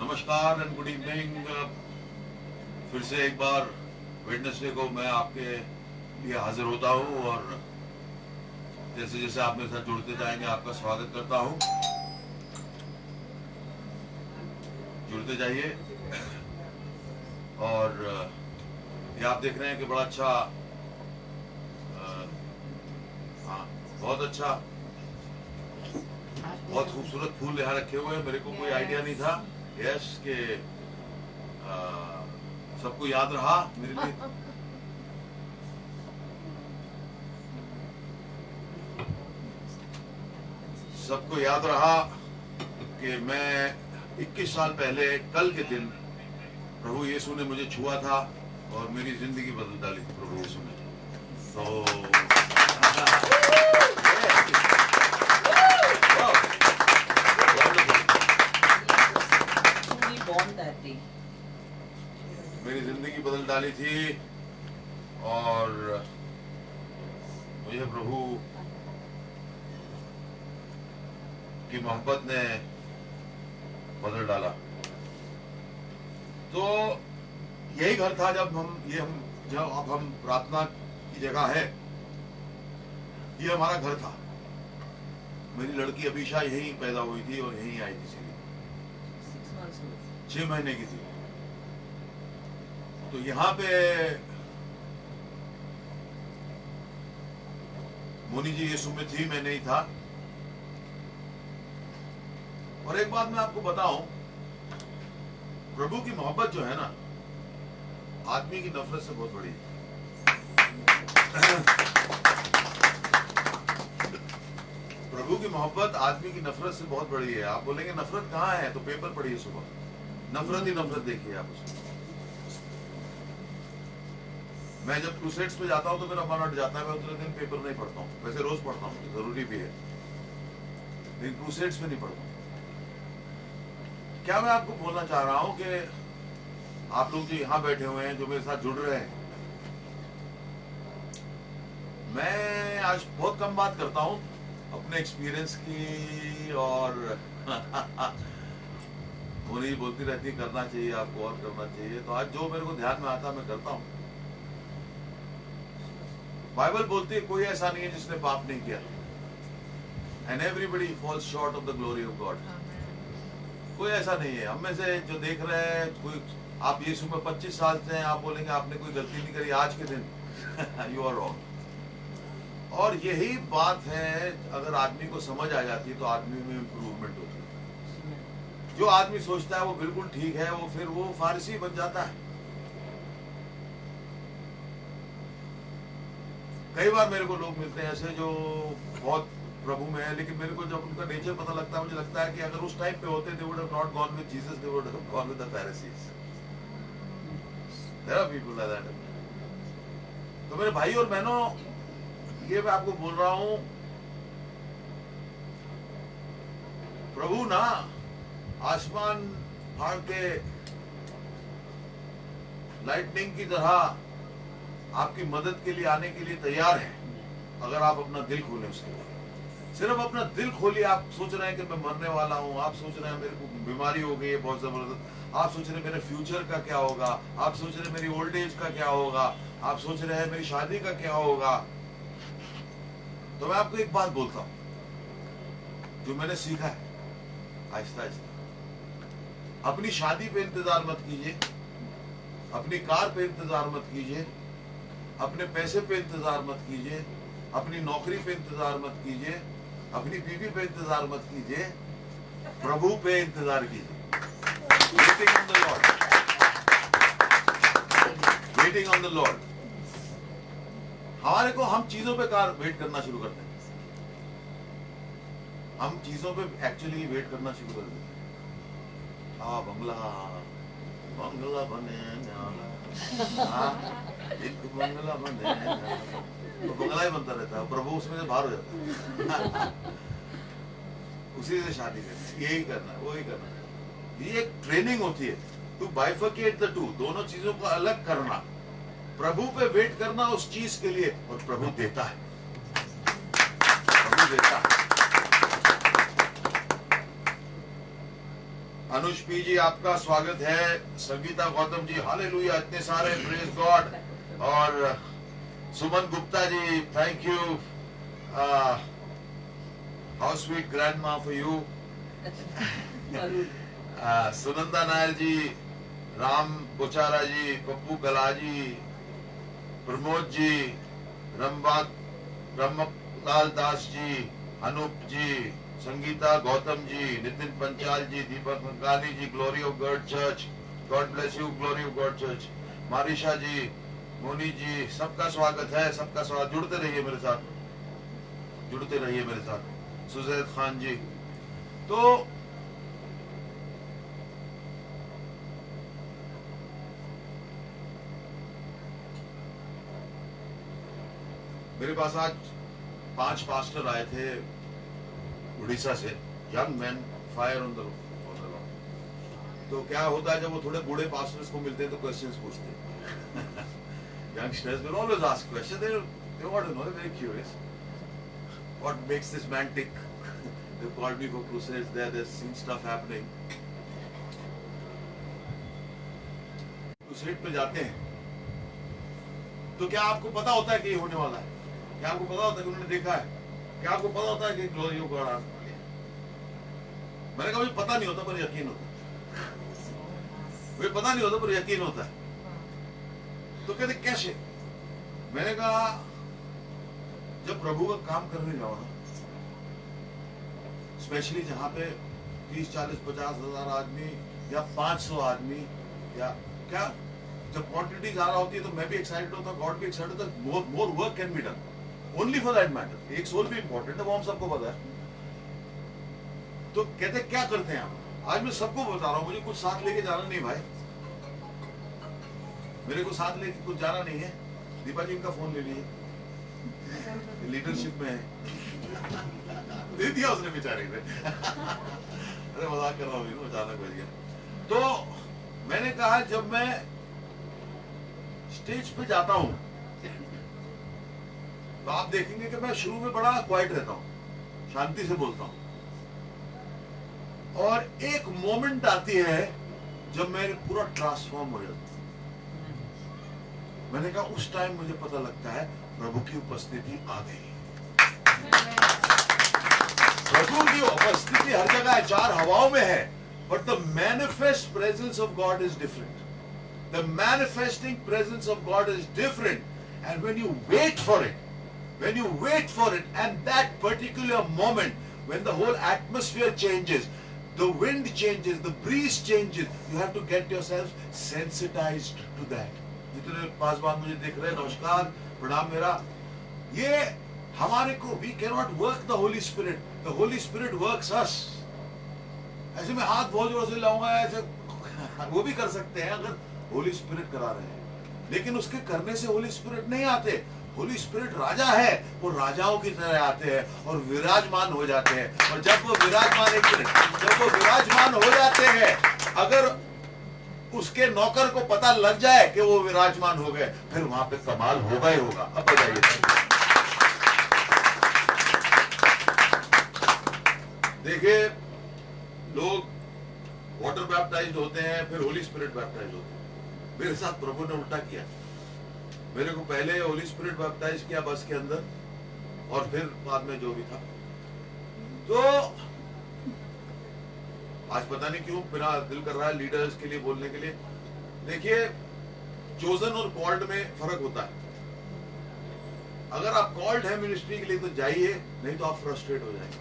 नमस्कार and good evening. फिर से एक बार वेडनेसडे को मैं आपके लिए हाजिर होता हूँ और जैसे जैसे आप मेरे साथ जुड़ते जाएंगे आपका स्वागत करता हूँ। जुड़ते जाइए। और ये आप देख रहे हैं कि बड़ा अच्छा, हाँ बहुत अच्छा, बहुत खूबसूरत फूल यहाँ रखे हुए हैं। मेरे को कोई आइडिया नहीं था यस के सबको याद रहा मेरे लिए। सबको याद रहा कि मैं 21 साल पहले कल के दिन प्रभु यीशु ने मुझे छुआ था और मेरी जिंदगी बदल डाली थी प्रभु यीशु ने। तो मेरी जिंदगी बदल डाली थी और मुझे प्रभु की मोहब्बत ने बदल डाला। तो यही घर था जब अब हम प्रार्थना की जगह है, ये हमारा घर था। मेरी लड़की अभिषा यहीं पैदा हुई थी और यहीं आई थी, 6 महीने की थी। तो यहाँ पे मोनी जी यीशु में थी, मैं नहीं था। और एक बात मैं आपको बताऊं, प्रभु की मोहब्बत जो है ना, आदमी की नफरत से बहुत बड़ी है। प्रभु की मोहब्बत आदमी की नफरत से बहुत बड़ी है। आप बोलेंगे नफरत कहाँ है, तो पेपर पढ़िए सुबह, नफरत ही नफरत देखिए आप उसमें। मैं जब क्रूसेड्स पे जाता हूँ तो मेरा मन हट जाता है, मैं उतने दिन पेपर नहीं पढ़ता हूँ। वैसे रोज पढ़ता हूँ, जरूरी भी है, लेकिन क्रूसेड्स में नहीं पढ़ता हूँ। क्या मैं आपको बोलना चाह रहा हूँ कि आप लोग जो यहाँ बैठे हुए हैं, जो मेरे साथ जुड़ रहे हैं, मैं आज बहुत कम बात करता हूँ अपने एक्सपीरियंस की। और मोनी बोलती रहती करना चाहिए आपको और करना चाहिए, तो आज जो मेरे को ध्यान में आता मैं करता हूँ। बाइबल बोलती है कोई ऐसा नहीं है जिसने पाप नहीं किया, and everybody falls short of the glory of God. कोई ऐसा नहीं है हम में से जो देख रहे हैं। कोई आप यीशु में 25 साल से हैं, आप बोलेंगे आपने कोई गलती नहीं करी आज के दिन। You are wrong. और यही बात है, अगर आदमी को समझ आ जाती है तो आदमी में इंप्रूवमेंट होती है। जो आदमी सोचता है वो बिल्कुल ठीक है, वो फिर वो फारसी बन जाता है। कई बार मेरे को लोग मिलते हैं ऐसे जो बहुत प्रभु में है, लेकिन मेरे को जब उनका नेचर पता लगता है, मुझे लगता है कि अगर उस टाइम पे होते, they would have not gone with Jesus, they would have gone with the Pharisees. There are people like that. तो मेरे भाई और बहनों, ये मैं आपको बोल रहा हूं, प्रभु ना आसमान फाड़ के लाइटनिंग की तरह आपकी मदद के लिए आने के लिए तैयार है, अगर आप अपना दिल खोलें उसके लिए। सिर्फ अपना दिल खोलिए। आप सोच रहे हैं कि मैं मरने वाला हूँ, आप सोच रहे हैं मेरे को बीमारी हो गई है बहुत जबरदस्त, आप सोच रहे हैं मेरे फ्यूचर का क्या होगा, आप सोच रहे हैं मेरी ओल्ड एज का क्या होगा, आप सोच रहे हैं मेरी शादी का क्या होगा। तो मैं आपको एक बात बोलता हूँ जो मैंने सीखा है आहिस्ता आहिस्ता। अपनी शादी पे इंतजार मत कीजिए, अपनी कार पे इंतजार मत कीजिए, अपने पैसे पे इंतजार मत कीजिए, अपनी नौकरी पे इंतजार मत कीजिए, अपनी बीवी पे इंतजार मत कीजिए, प्रभु पे इंतजार कीजिए। Waiting on the Lord, waiting on the Lord. हमारे को हम चीजों पे कार वेट करना शुरू करते हैं, हम चीजों पे एक्चुअली वेट करना शुरू कर देते हैं। हाँ बंगला, बंगला बने एक बंगला बने, तो बंगला ही बनता रहता है, प्रभु उसमें से बाहर हो जाता है। उसी से शादी करनी, यही करना है, वही करना है। ये एक ट्रेनिंग होती है टू बाइफर्केट द टू, दोनों चीजों को अलग करना। प्रभु पे वेट करना उस चीज के लिए, और प्रभु देता है, प्रभु देता है। अनुष पी जी आपका स्वागत है। संगीता गौतम जी हालेलुया, इतने सारे, प्रेज गॉड। और Suman Gupta ji thank you, how sweet grandma for you. Sunanda Nair ji, Ram Bochara ji, Pappu Kalaji, Pramod ji, Ramlal Das ji, Anoop ji, Sangeeta Gautam ji, Nitin Panchal ji, Deepak Mangani ji, glory of God church, God bless you, glory of God church, Marisha ji, Moni ji, सबका स्वागत है, सबका स्वागत। जुड़ते रहिए मेरे साथ, जुड़ते रहिए मेरे साथ। सुजैद खान जी, तो मेरे पास आज 5 पास्टर आए थे उड़ीसा से, young man, fire on the Lord. तो क्या होता है जब वो थोड़े बूढ़े पास्टर्स को मिलते हैं तो क्वेश्चंस पूछते हैं। Youngsters will always ask question, they want to know, they're very curious. What makes this man tick? They called me for crusades there, they've seen stuff happening. Crusade पे जाते हैं तो क्या आपको पता होता है कि ये होने वाला है? क्या आपको पता होता है कि उन्होंने देखा है? क्या आपको पता होता है कि ग्लोरी ऑफ गॉड आने वाली है? मैंने कहा मुझे पता नहीं होता पर यकीन होता है। मुझे पता नहीं होता पर यकीन होता है। तो कहते कैसे? मैंने कहा जब प्रभु का काम करने जाओ ना, स्पेशली जहां पे 30, 40, 50 हजार आदमी या 500 आदमी, या क्या जब क्वांटिटी ज्यादा होती है तो मैं भी एक्साइटेड होता हूँ, गॉड भी एक्साइटेड होता है, more work can be done only for that matter. एक सोल भी इंपॉर्टेंट है, वो हम सबको पता है। तो कहते क्या करते हैं आप? आज मैं सबको बता रहा हूं, मुझे कुछ साथ लेके जाना नहीं भाई, मेरे को साथ लेके कुछ जाना नहीं है। दीपा जी इनका फोन ले लीजिए, लीडरशिप में है। दे दिया उसने बेचारे ने। अरे मजाक कर रहा हूँ, अचानक बच गया। तो मैंने कहा जब मैं स्टेज पे जाता हूं तो आप देखेंगे कि मैं शुरू में बड़ा क्वाइट रहता हूं, शांति से बोलता हूं, और एक मोमेंट आती है जब मैं पूरा ट्रांसफॉर्म हो जाता हूं। मैंने कहा उस टाइम मुझे पता लगता है प्रभु की उपस्थिति आ गई। प्रभु की उपस्थिति हर जगह है, 4 हवाओं में है, but the manifest presence of God is different. The manifesting presence of God is different, and when you wait for it, and that particular moment when the whole atmosphere changes, the wind changes, the breeze changes, you have to get yourself sensitized to that. जितने पासवान मुझे देख रहे हैं, नमस्कार, प्रणाम मेरा। ये हमारे को, we cannot work the Holy Spirit, the Holy Spirit works us। ऐसे में हाथ बहुत जोर से लाऊंगा ऐसे, वो भी कर सकते हैं अगर होली स्पिरिट करा रहे हैं, लेकिन उसके करने से होली स्पिरिट नहीं आते। होली स्पिरिट राजा है, वो राजाओं की तरह आते हैं और विराजमान हो जाते हैं। और जब वो विराजमान, एक मिनट, जब वो विराजमान हो जाते हैं, अगर उसके नौकर को पता लग जाए कि वो विराजमान हो गए, फिर वहां पे कमाल होगा ही होगा। अब बताइए, देखिए लोग वाटर बैप्टाइज्ड होते हैं, फिर होली स्पिरिट बैप्टाइज्ड होते हैं। मेरे साथ प्रभु ने उल्टा किया। मेरे को पहले होली स्पिरिट बैप्टाइज किया बस के अंदर, और फिर बाद में जो भी था। तो आज पता नहीं क्यों मेरा दिल कर रहा है लीडर्स के लिए बोलने के लिए। देखिए, चोजन और कॉल्ड में फर्क होता है। अगर आप कॉल्ड है मिनिस्ट्री के लिए तो जाइए, नहीं तो आप फ्रस्ट्रेट हो जाएंगे।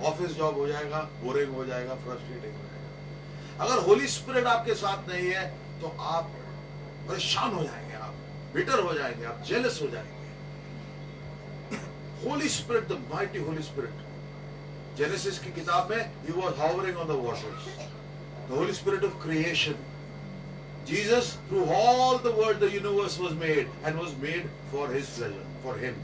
ऑफिस जॉब हो जाएगा, बोरिंग हो जाएगा, फ्रस्ट्रेटिंग हो जाएगा। अगर होली स्पिरिट आपके साथ नहीं है तो आप परेशान हो जाएंगे, आप बिटर हो जाएंगे, आप जेलस हो जाएंगे। Holi spirit, the mighty Holi spirit, genesis की किताब में he was hovering on the waters, the Holy Spirit of creation. Jesus, through all the world, the universe was made and was made for his pleasure, for him.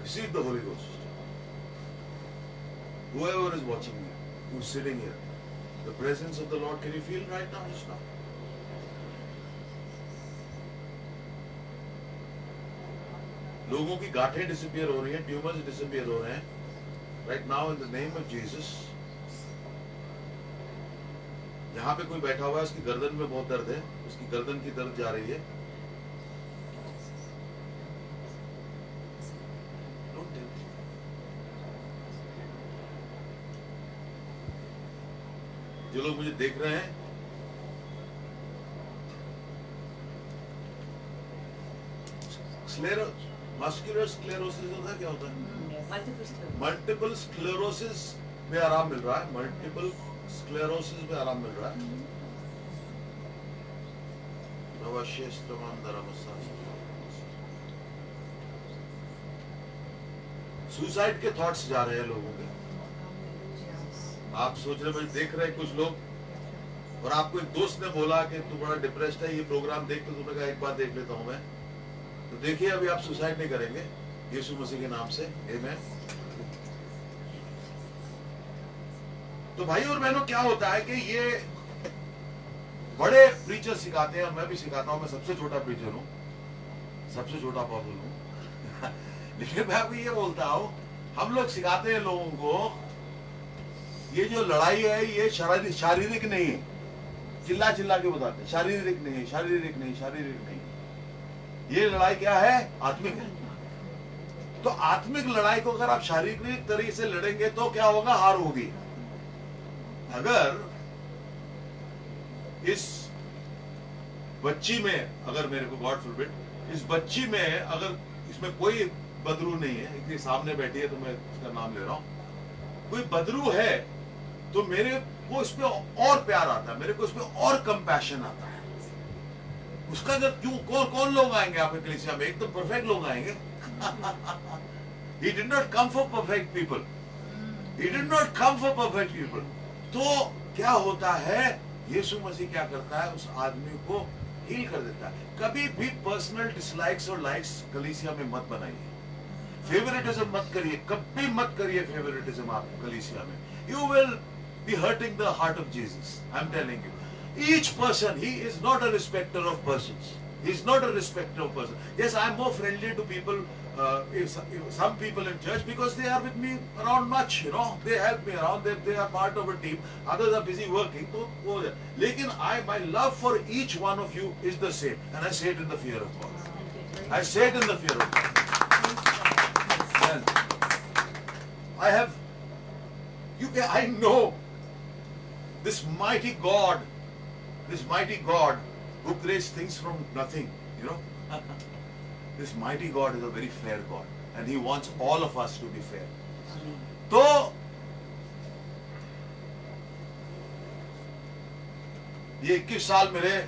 Receive the Holy Ghost. Whoever is watching me, who's sitting here, the presence of the Lord, can you feel right now, just now? लोगों की गांठें disappear हो रही हैं, tumours disappear हो रहे हैं right now in the name of Jesus. यहाँ पे कोई बैठा हुआ है, उसकी गर्दन में बहुत दर्द है, उसकी गर्दन की दर्द जा रही है। जो लोग मुझे देख रहे हैं, मस्कुलर स्क्लेरोसिस होता है, क्या होता है? मल्टीपल स्क्लेरोसिस में आराम मिल रहा है, मल्टीपल स्क्लेरोसिस में आराम मिल रहा है। सुसाइड के थॉट्स जा रहे हैं लोगों के। आप सोच रहे, मुझे देख रहे हैं कुछ लोग, और आपको एक दोस्त ने बोला कि तू बड़ा डिप्रेस्ड है, ये प्रोग्राम देख, तो तुमने कहा एक बार देख लेता हूं मैं। तो देखिए, अभी आप सुसाइड नहीं करेंगे यीशु मसीह के नाम से, आमीन। तो भाई और बहनों, क्या होता है कि ये बड़े प्रीचर सिखाते हैं, और मैं भी सिखाता हूं, मैं सबसे छोटा प्रीचर हूं, सबसे छोटा अपोस्टल हूं लेकिन मैं आपको ये बोलता हूं, हम लोग सिखाते हैं लोगों को, ये जो लड़ाई है ये शारीरिक नहीं है। चिल्ला चिल्ला के बताते हैं शारीरिक नहीं, शारीरिक नहीं, शारीरिक नहीं। ये लड़ाई क्या है? आत्मिक है। तो आत्मिक लड़ाई को अगर आप शारीरिक तरीके से लड़ेंगे तो क्या होगा? हार होगी। अगर इस बच्ची में, अगर मेरे को गॉड फॉरबिड, इस बच्ची में अगर इसमें कोई बदरू नहीं है, इतनी सामने बैठी है तो मैं उसका नाम ले रहा हूं, कोई बदरू है, तो मेरे को इस पे और प्यार आता है, मेरे को इस पे और कंपैशन आता है। उसका अगर क्यों, कौन लोग आएंगे आपके कलीसिया में? एकदम परफेक्ट लोग आएंगे। He did not come for perfect people. He did not come for perfect people. तो क्या होता है? यीशु मसीह क्या करता है? उस आदमी को हील कर देता है। कभी भी पर्सनल डिसलाइक्स और लाइक्स कलीसिया में मत बनाइए, फेवरेटिज्म मत करिए, कभी मत करिए फेवरेटिज्म आप कलीसिया में। You will be hurting the heart of Jesus. I'm telling you. Each person, he is not a respecter of persons. He is not a respecter of persons. Yes, I am more friendly to people, if some people in church, because they are with me around much, you know. They help me around. They are part of a team. Others are busy working. So, lekin my love for each one of you is the same, and I say it in the fear of God. I say it in the fear of God. And I have, I know this mighty God who creates things from nothing, you know. This mighty God is a very fair God, and He wants all of us to be fair. तो ये 21 साल मेरे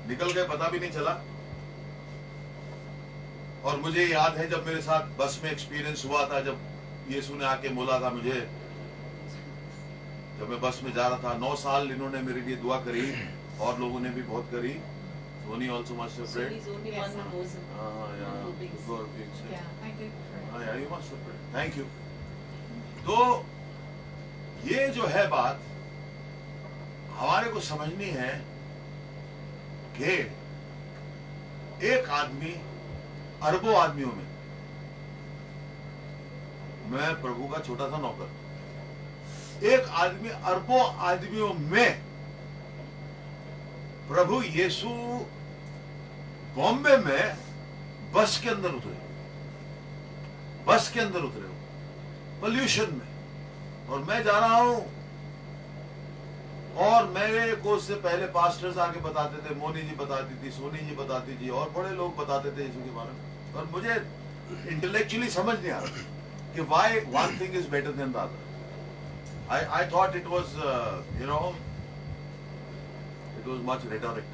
निकल गए, पता भी नहीं चला। और मुझे याद है जब मेरे साथ बस में एक्सपीरियंस हुआ था, जब यीशु ने आके बोला था मुझे, जब मैं बस में जा रहा था। 9 साल इन्होंने मेरे लिए दुआ करी, और लोगों ने भी बहुत करी। Sony also must have prayed. Sony's only one who knows him. Yeah, you must have prayed. Thank you. तो ये जो है बात हमारे को समझनी है कि एक आदमी अरबों आदमियों में, मैं प्रभु का छोटा सा नौकर, एक आदमी अरबों आदमियों में, प्रभु यीशु बॉम्बे में बस के अंदर उतरे पोल्यूशन में, और मैं जा रहा हूं, और मेरे को उससे पहले पास्टर्स आके बताते थे, मोनी जी बताती थी, सोनी जी बताती थी, और बड़े लोग बताते थे यीशु के बारे में, और मुझे इंटेलेक्चुअली समझ नहीं आ रहा कि why one thing is better than the other. I thought it was, it was much rhetoric.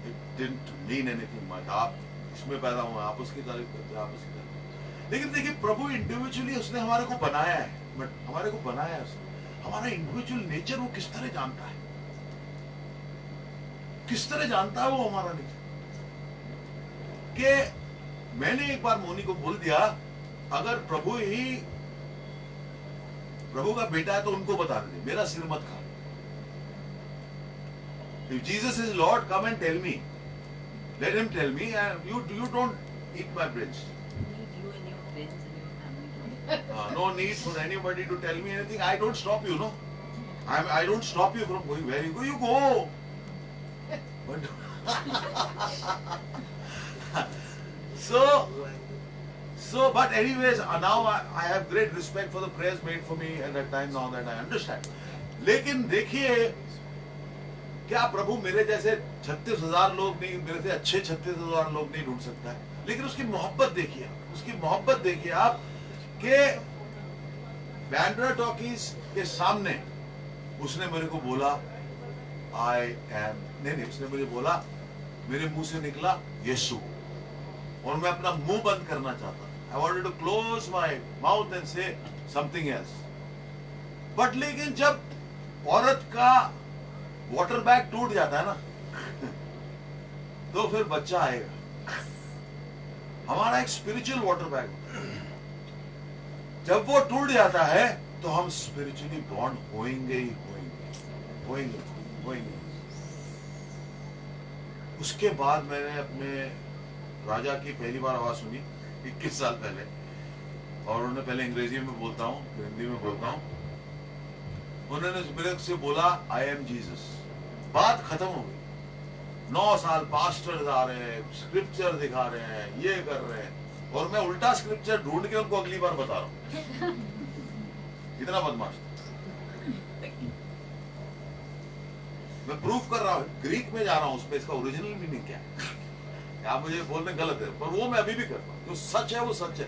It didn't mean anything much. आप इसमें पैदा हुए, आप उसकी तारीफ करते हैं, आप उसकी तारीफ। लेकिन देखिए, प्रभु इंडिविजुअली उसने हमारे को बनाया है, बट हमारे को बनाया है उसने, हमारा इंडिविजुअल नेचर वो किस तरह जानता है, किस तरह जानता है वो हमारा नेचर। कि मैंने एक बार मोनी को बोल दिया, अगर प्रभु का बेटा है तो उनको बता दे, मेरा सिर मत खा। If Jesus is Lord, come and tell me. Let him tell me, and you don't eat my brains. Need you and your friends and your family. No need for anybody to tell me anything. I don't stop you, no. I don't stop you from going. Where you go, you go. But but anyways, now I have great respect for the prayers made for me at that time. Now that I understand. लेकिन देखिए, क्या प्रभु मेरे जैसे 36,000 लोग नहीं, मेरे से अच्छे 36,000 लोग नहीं ढूंढ सकता है? लेकिन उसकी मोहब्बत देखिए, आप कि बैंड्रा टॉकीज के सामने उसने मेरे को बोला उसने मुझे बोला, मेरे मुंह से निकला यीशु, और मैं अपना मुंह बंद करना चाहता। I wanted to close my mouth and say something else. But लेकिन जब औरत का वाटर बैग टूट जाता है ना, तो फिर बच्चा आएगा। हमारा एक स्पिरिचुअल वाटर बैग, जब वो टूट जाता है तो हम स्पिरिचुअली बॉन्ड होएंगे ही होएंगे। उसके बाद मैंने अपने राजा की पहली बार आवाज सुनी 21 साल पहले, और उन्होंने पहले अंग्रेजी में बोलता हूँ, हिंदी में बोलता हूँ। उन्होंने मेरे से बोला आई एम जीसस। बात खत्म हो गई। 9 साल पास्टर आ रहे हैं, स्क्रिप्चर दिखा रहे हैं, ये कर रहे हैं, और मैं उल्टा स्क्रिप्चर ढूंढ के उनको अगली बार बता रहा हूँ। इतना बदमाश। मैं प्रूफ कर रहा हूँ, ग्रीक में जा रहा हूँ, उसमें इसका ओरिजिनल मीनिंग क्या है। आप मुझे बोलने गलत है, पर वो मैं अभी भी करता हूँ। जो सच है वो सच है।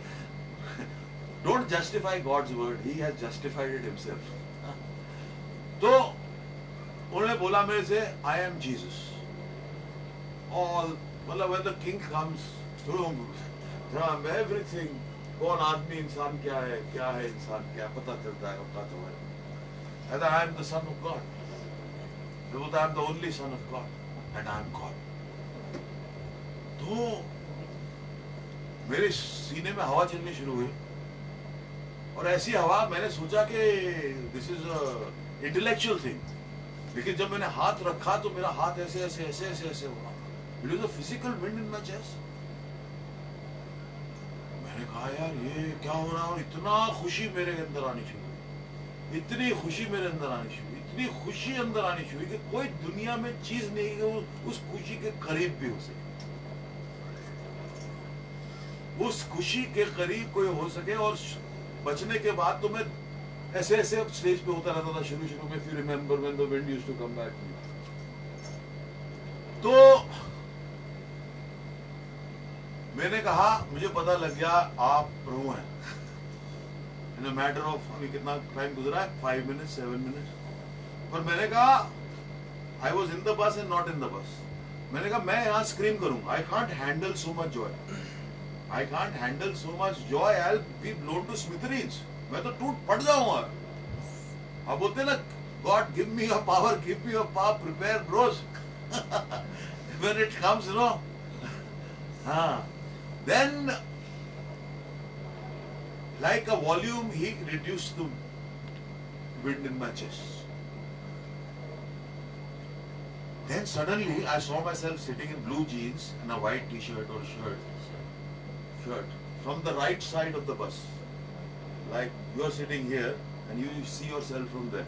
Don't justify God's word, he has justified it himself. तो उन्होंने बोला मेरे से आई एम जीसस। ऑल मतलब when the king comes from everything, कौन आदमी इंसान क्या है इंसान क्या पता चलता है, पता तो है। I am the son of God. I am the only son of God and I am God. तो मेरे सीने में हवा चलनी शुरू हुई, और ऐसी हवा मैंने सोचा कि दिस इज इंटेलेक्चुअल थिंग, लेकिन जब मैंने हाथ रखा तो मेरा हाथ ऐसे हुआ। It was a physical wind in my chest. मैंने कहा यार ये क्या हो रहा है, इतना खुशी मेरे अंदर आनी शुरू हुई, इतनी खुशी मेरे अंदर आनी शुरू हुई, इतनी खुशी अंदर आनी शुरू हुई कि कोई दुनिया में चीज नहीं कि उस खुशी के करीब भी हो सके, उस खुशी के करीब कोई हो सके। और बचने के बाद तो मैं ऐसे स्टेज पे होता रहता था शुरू में। If you remember when the wind used to come back, तो मैंने कहा मुझे पता लग गया आप प्रभु हैं। इन अ मैटर ऑफ, अभी कितना टाइम गुजरा है, 5 मिनट 7 मिनट, पर मैंने कहा I was in the bus and not in the bus. मैंने कहा मैं यहाँ स्क्रीम करूंगा, I can't handle so much joy, I can't handle so much joy, I will be blown to smithereens, मैं तो टूट पड़ जाऊंगा। अब बोलते ना God give me your power, prepare bros when it comes, no. हाँ, then like a volume he reduced the wind in my chest. Then suddenly I saw myself sitting in blue jeans and a white t-shirt or shirt from the right side of the bus, like you are sitting here and you see yourself from there,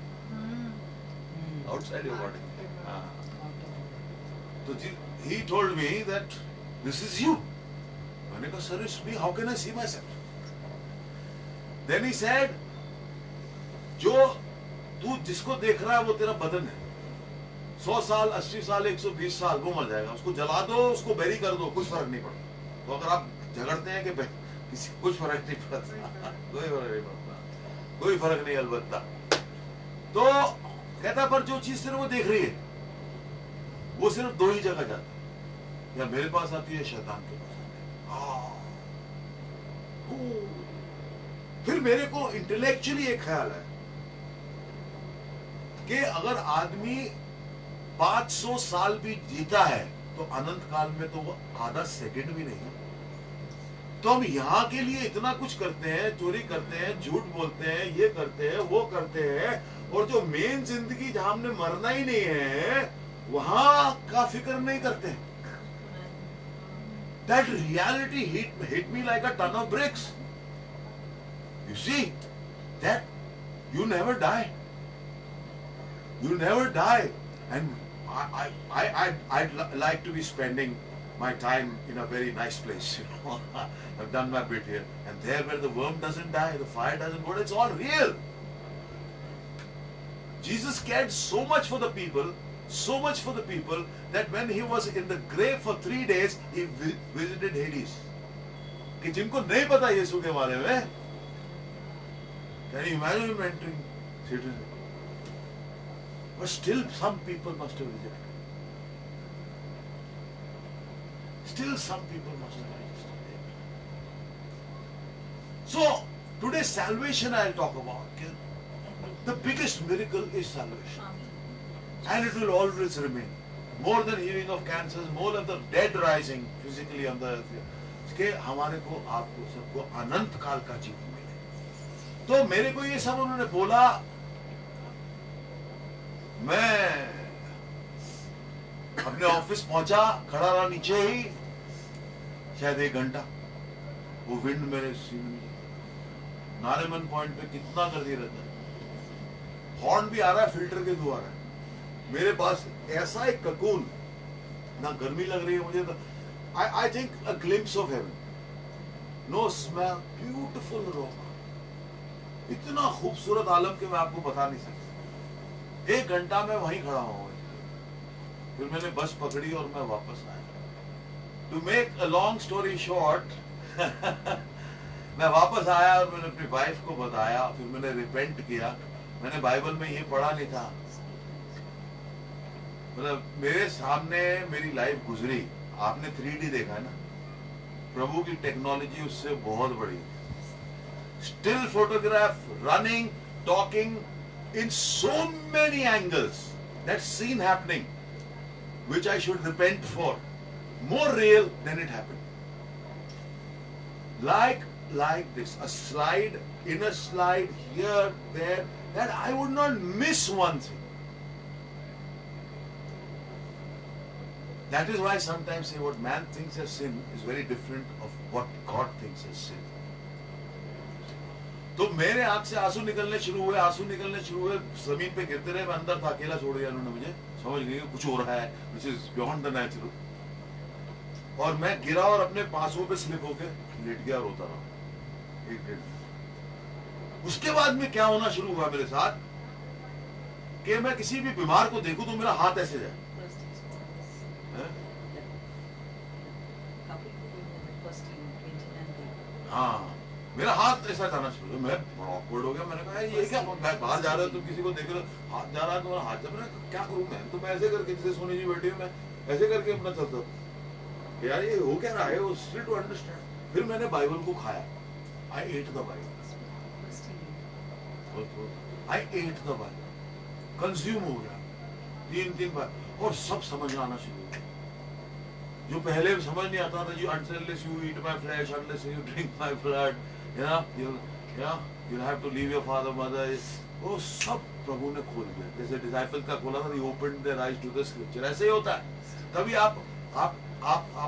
outside your body. So he told me that this is you. मैंने कहा sir, it's me, how can I see myself? Then he said, जो तू जिसको देख रहा है वो तेरा बदन है। 100 साल 80 साल 120 साल वो मर जाएगा, उसको जला दो, उसको बेरी कर दो, कुछ फर्क नहीं पड़ता। तो अगर आप झगड़ते हैं कि किसी कुछ फर्क नहीं पड़ता, कोई फर्क नहीं अलबत्ता। तो कहता पर जो चीज सिर्फ वो देख रही है वो सिर्फ 2 ही जगह जाती है, या मेरे पास आती है, शैतान के पास आती है। फिर मेरे को इंटेलेक्चुअली एक ख्याल है कि अगर आदमी 500 साल भी जीता है तो अनंत काल में तो वो आधा सेकंड भी नहीं। तो हम यहाँ के लिए इतना कुछ करते हैं, चोरी करते हैं, झूठ बोलते हैं, ये करते हैं, वो करते हैं, और जो मेन जिंदगी जहां हमने मरना ही नहीं है वहां का फिक्र नहीं करते। That reality hit me like a ton of bricks. You see, that you never die. You never die. And I'd like to be spending my time in a very nice place. You know, I've done my bit here. And there where the worm doesn't die, the fire doesn't go, it's all real. Jesus cared so much for the people, that when he was in the grave for 3 days, he visited Hades. कि जिनको नहीं पता यीशु के बारे में, can you imagine him entering Satan? But still some people must have rejected. Still some people must have rejected. So, today's salvation I'll talk about. Okay? The biggest miracle is salvation. And it will always remain. More than healing of cancers, more than the dead rising physically on the earth. इसके हमारे को, आपको, सबको अनंत काल का जीवन मिले. तो मेरे को ये सब उन्होंने बोला, मैं अपने ऑफिस पहुंचा, खड़ा रहा नीचे ही शायद 1 घंटा. वो विंड मेरे सीने में, नारेमन पॉइंट पे कितना गर्दी रहता है. हॉर्न भी आ रहा है, फिल्टर के थ्रू आ रहा है. मेरे पास ऐसा एक ककून, ना गर्मी लग रही है मुझे, तो I think a glimpse of heaven. No smell, beautiful aroma, इतना खूबसूरत आलम के मैं आपको बता नहीं सकता. 1 घंटा मैं वहीं खड़ा हूं. फिर मैंने बस पकड़ी और मैं वापस आया. To make a long story short, मैं वापस आया और मैंने अपनी वाइफ को बताया. फिर मैंने रिपेंट किया. मैंने बाइबल में ये पढ़ा नहीं था. मतलब मेरे सामने मेरी लाइफ गुजरी. आपने 3D देखा है ना, प्रभु की टेक्नोलॉजी उससे बहुत बड़ी. Still photograph, running, talking in so many angles. That scene happening which I should repent for, more real than it happened. Like this, a slide, in a slide, here, there, that I would not miss one thing. That is why sometimes say what man thinks as sin is very different of what God thinks as sin. तो मेरे आंख से आंसू निकलने शुरू हुए, जमीन पे गिरते रहे. मैं अंदर था, अकेला छोड़ दिया उन्होंने मुझे. समझ गए कुछ हो रहा है, which is beyond the natural. और मैं गिरा और अपने पांसों पे स्लिप होके लेट गया, रोता रहा 1-1.5. उसके बाद में क्या होना शुरू हुआ मेरे साथ कि मैं किसी भी बीमार को देखूं तो मेरा हाथ ऐसे जाए. हाँ, मेरा हाथ ऐसा जाना शुरू हुआ. मैं ऑकवर्ड हो गया. मैंने कहा ये क्या, बाहर जा रहे हो तुम, किसी को देख रहे हो, हाथ जा रहा है तुम्हारा, हाथ जा. मैंने क्या करूं मैं, तो मैं ऐसे करके, जैसे सोनी जी बैठी हूं, मैं ऐसे करके अपना चलता हूं. यार ये हो क्या रहा है, वो स्टिल टू अंडरस्टैंड. फिर मैंने बाइबल को खाया. I ate the Bible. I ate the Bible. Consume हो गया 3 बार, और सब समझ आना शुरू हुआ. जो पहले समझ नहीं आता था, unless you eat my flesh, unless you drink my blood, you'll have to leave your father, mother. वो सब प्रभु ने खोल दिया. जैसे डिसाइपल्स का खोला था, he opened their eyes to the scripture. ऐसे ही होता है. तभी आप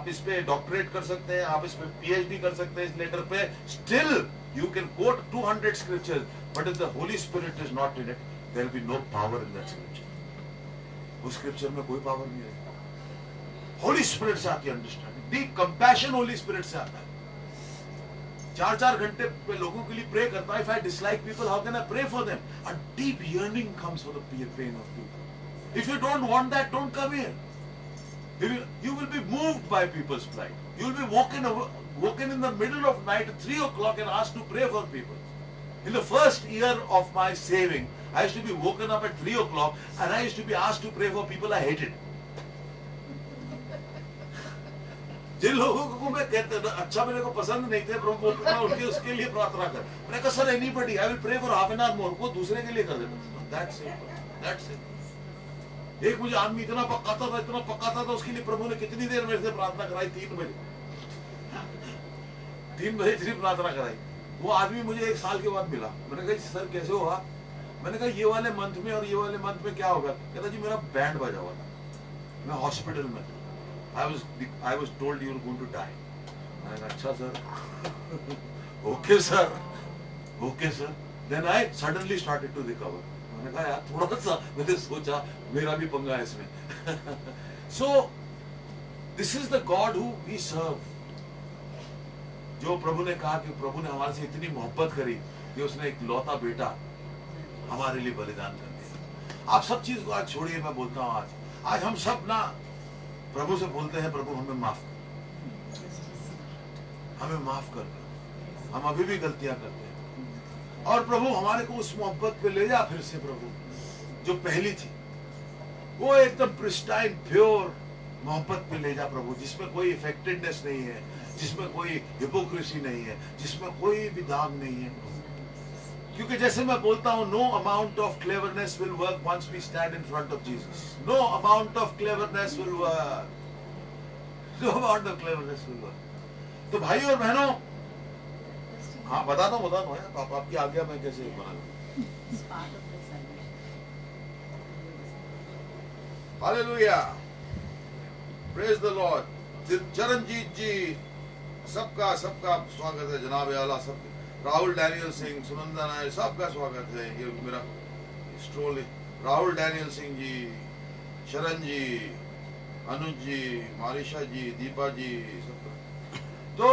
इस पे डॉक्टरेट कर सकते हैं, आप इस पे PhD कर सकते हैं इस लेटर पे. Still you can quote 200 scriptures, but if the Holy Spirit is not in it, there will be no power in that scripture. उस स्क्रिप्चर में कोई पावर नहीं है. होली स्पिरिट से आती है understanding. Deep compassion Holi spirit से आता है. 4-4 घंटे पे लोगों के लिए प्रे करता है. If I dislike people, how can I pray for them? A deep yearning comes for the pain of people. If you don't want that, don't come here. You will be moved by people's plight. You will be woken in the middle of night at 3 o'clock and asked to pray for people. In the first year of my saving, I used to be woken up at 3 o'clock and I used to be asked to pray for people I hated. जिन लोगों को मैं कहते अच्छा मेरे को पसंद नहीं थे, प्रभु मैं उनके उसके लिए प्रार्थना कर. मैंने कहा sir anybody, I will pray for half an hour more. वो दूसरे के लिए कर देता. That's it. एक मुझे आदमी इतना पक्का था, तो उसके लिए प्रभु ने कितनी देर मेरे से प्रार्थना कराई? 3 बजे 3 प्रार्थना कराई. वो आदमी मुझे 1 साल के बाद मिला. मैंने कहा सर कैसे हुआ? मैंने कहा ये वाले मंथ में और ये वाले मंथ में क्या होगा? कहता जी मेरा बैंड बजा हुआ था, मैं हॉस्पिटल में था. I was told you were going to die. मैंने कहा अच्छा sir okay sir then I suddenly started to recover. मैंने कहा यार थोड़ा सा मैंने सोचा मेरा भी पंगा है इसमें। So this is the God who we serve. जो प्रभु ने कहा कि प्रभु ने हमारे से इतनी मोहब्बत करी कि उसने एक लौता बेटा हमारे लिए बलिदान कर दिया। आप सब चीज को आज छोड़िए, मैं बोलता हूं आज हम सब ना प्रभु से बोलते हैं प्रभु हमें माफ कर, हमें माफ कर। हम अभी भी गलतियां करते हैं और प्रभु हमारे को उस मोहब्बत पे ले जा फिर से प्रभु जो पहली थी, वो एकदम प्रिस्टाइन प्योर मोहब्बत पे ले जा प्रभु, जिसमें कोई इफेक्टेडनेस नहीं है, जिसमें कोई हिपोक्रेसी नहीं है, जिसमें कोई भी दाग नहीं है। क्योंकि जैसे मैं बोलता हूं no amount of cleverness will work once we stand in front of Jesus. No amount of cleverness will work, no amount of cleverness will work. तो भाई और बहनों, हाँ बताता हूँ यार, आपकी आज्ञा मैं कैसे बना लूं। Hallelujah, praise the Lord. Charanjit ji सबका स्वागत है, जनाब आला सब, राहुल डैनियल सिंह, सुनंदा नायर, सबका स्वागत है। ये मेरा स्ट्रोल है। राहुल डैनियल सिंह जी, शरण जी, अनुज जी, मारिशा जी, दीपा जी, सबका। तो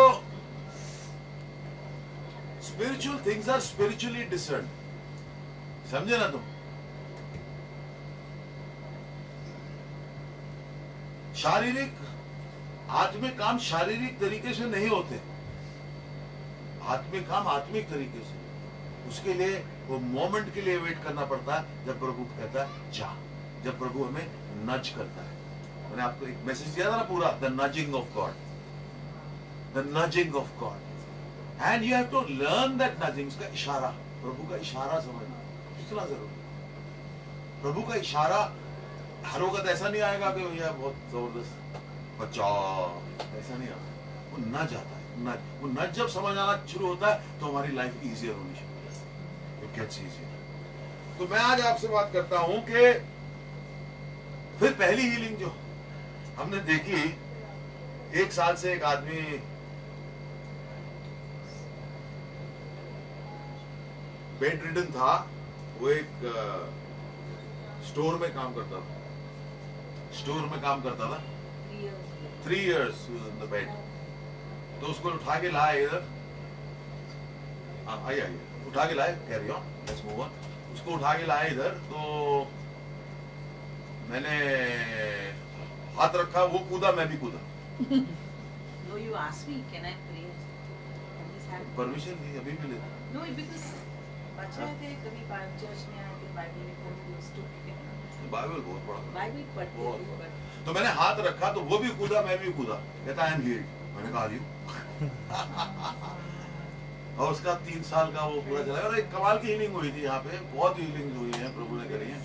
spiritual things are spiritually discern, समझे ना तुम? शारीरिक आत्मिक काम शारीरिक तरीके से नहीं होते, आत्मिक काम आत्मिक तरीके से। उसके लिए वो मोमेंट के लिए वेट करना पड़ता है जब प्रभु कहता है जा, जब प्रभु हमें नज करता है। मैंने आपको एक मैसेज दिया था ना पूरा, the nudging of God, the nudging of God, and you have to learn that nudging. उसका इशारा, प्रभु का इशारा समझना कितना जरूरी है। प्रभु का इशारा हर वक्त ऐसा नहीं आएगा कि भैया बहुत जबरदस्त बचाओ, ऐसा नहीं आता। वो नज आता है, नज। वो नज जब समझ आना शुरू होता है तो हमारी लाइफ इजियर होनी शुरू होती है, इट गेट्स इजियर। तो मैं आज आपसे बात करता हूं कि फिर पहली हीलिंग जो हमने देखी, 1 साल से एक आदमी बेड रिडन था, वो एक स्टोर में काम करता था, 3 years in the bed। तो उसको उठा के लाए इधर, आइए उठा के लाए, carry on, let's move on. उसको उठा के लाए इधर, तो मैंने हाथ रखा, वो कूदा, मैं भी कूदा। No, you asked me, can I pray? Can this happen? Permission दी, अभी भी लेता। No, because बच्चे थे, कभी चर्च में आके बाइबल में पढ़ते, बाइबल बहुत पढ़ा, बाइबल पढ़ते थे। तो मैंने हाथ रखा तो वो भी कूदा, मैं भी कूदा। कहता आई एम हील्ड। मैंने कहा यू और उसका 3 साल का वो पूरा चला। और एक कमाल की हीलिंग हुई थी यहाँ पे, बहुत हीलिंग हुई है, प्रभु ने करी है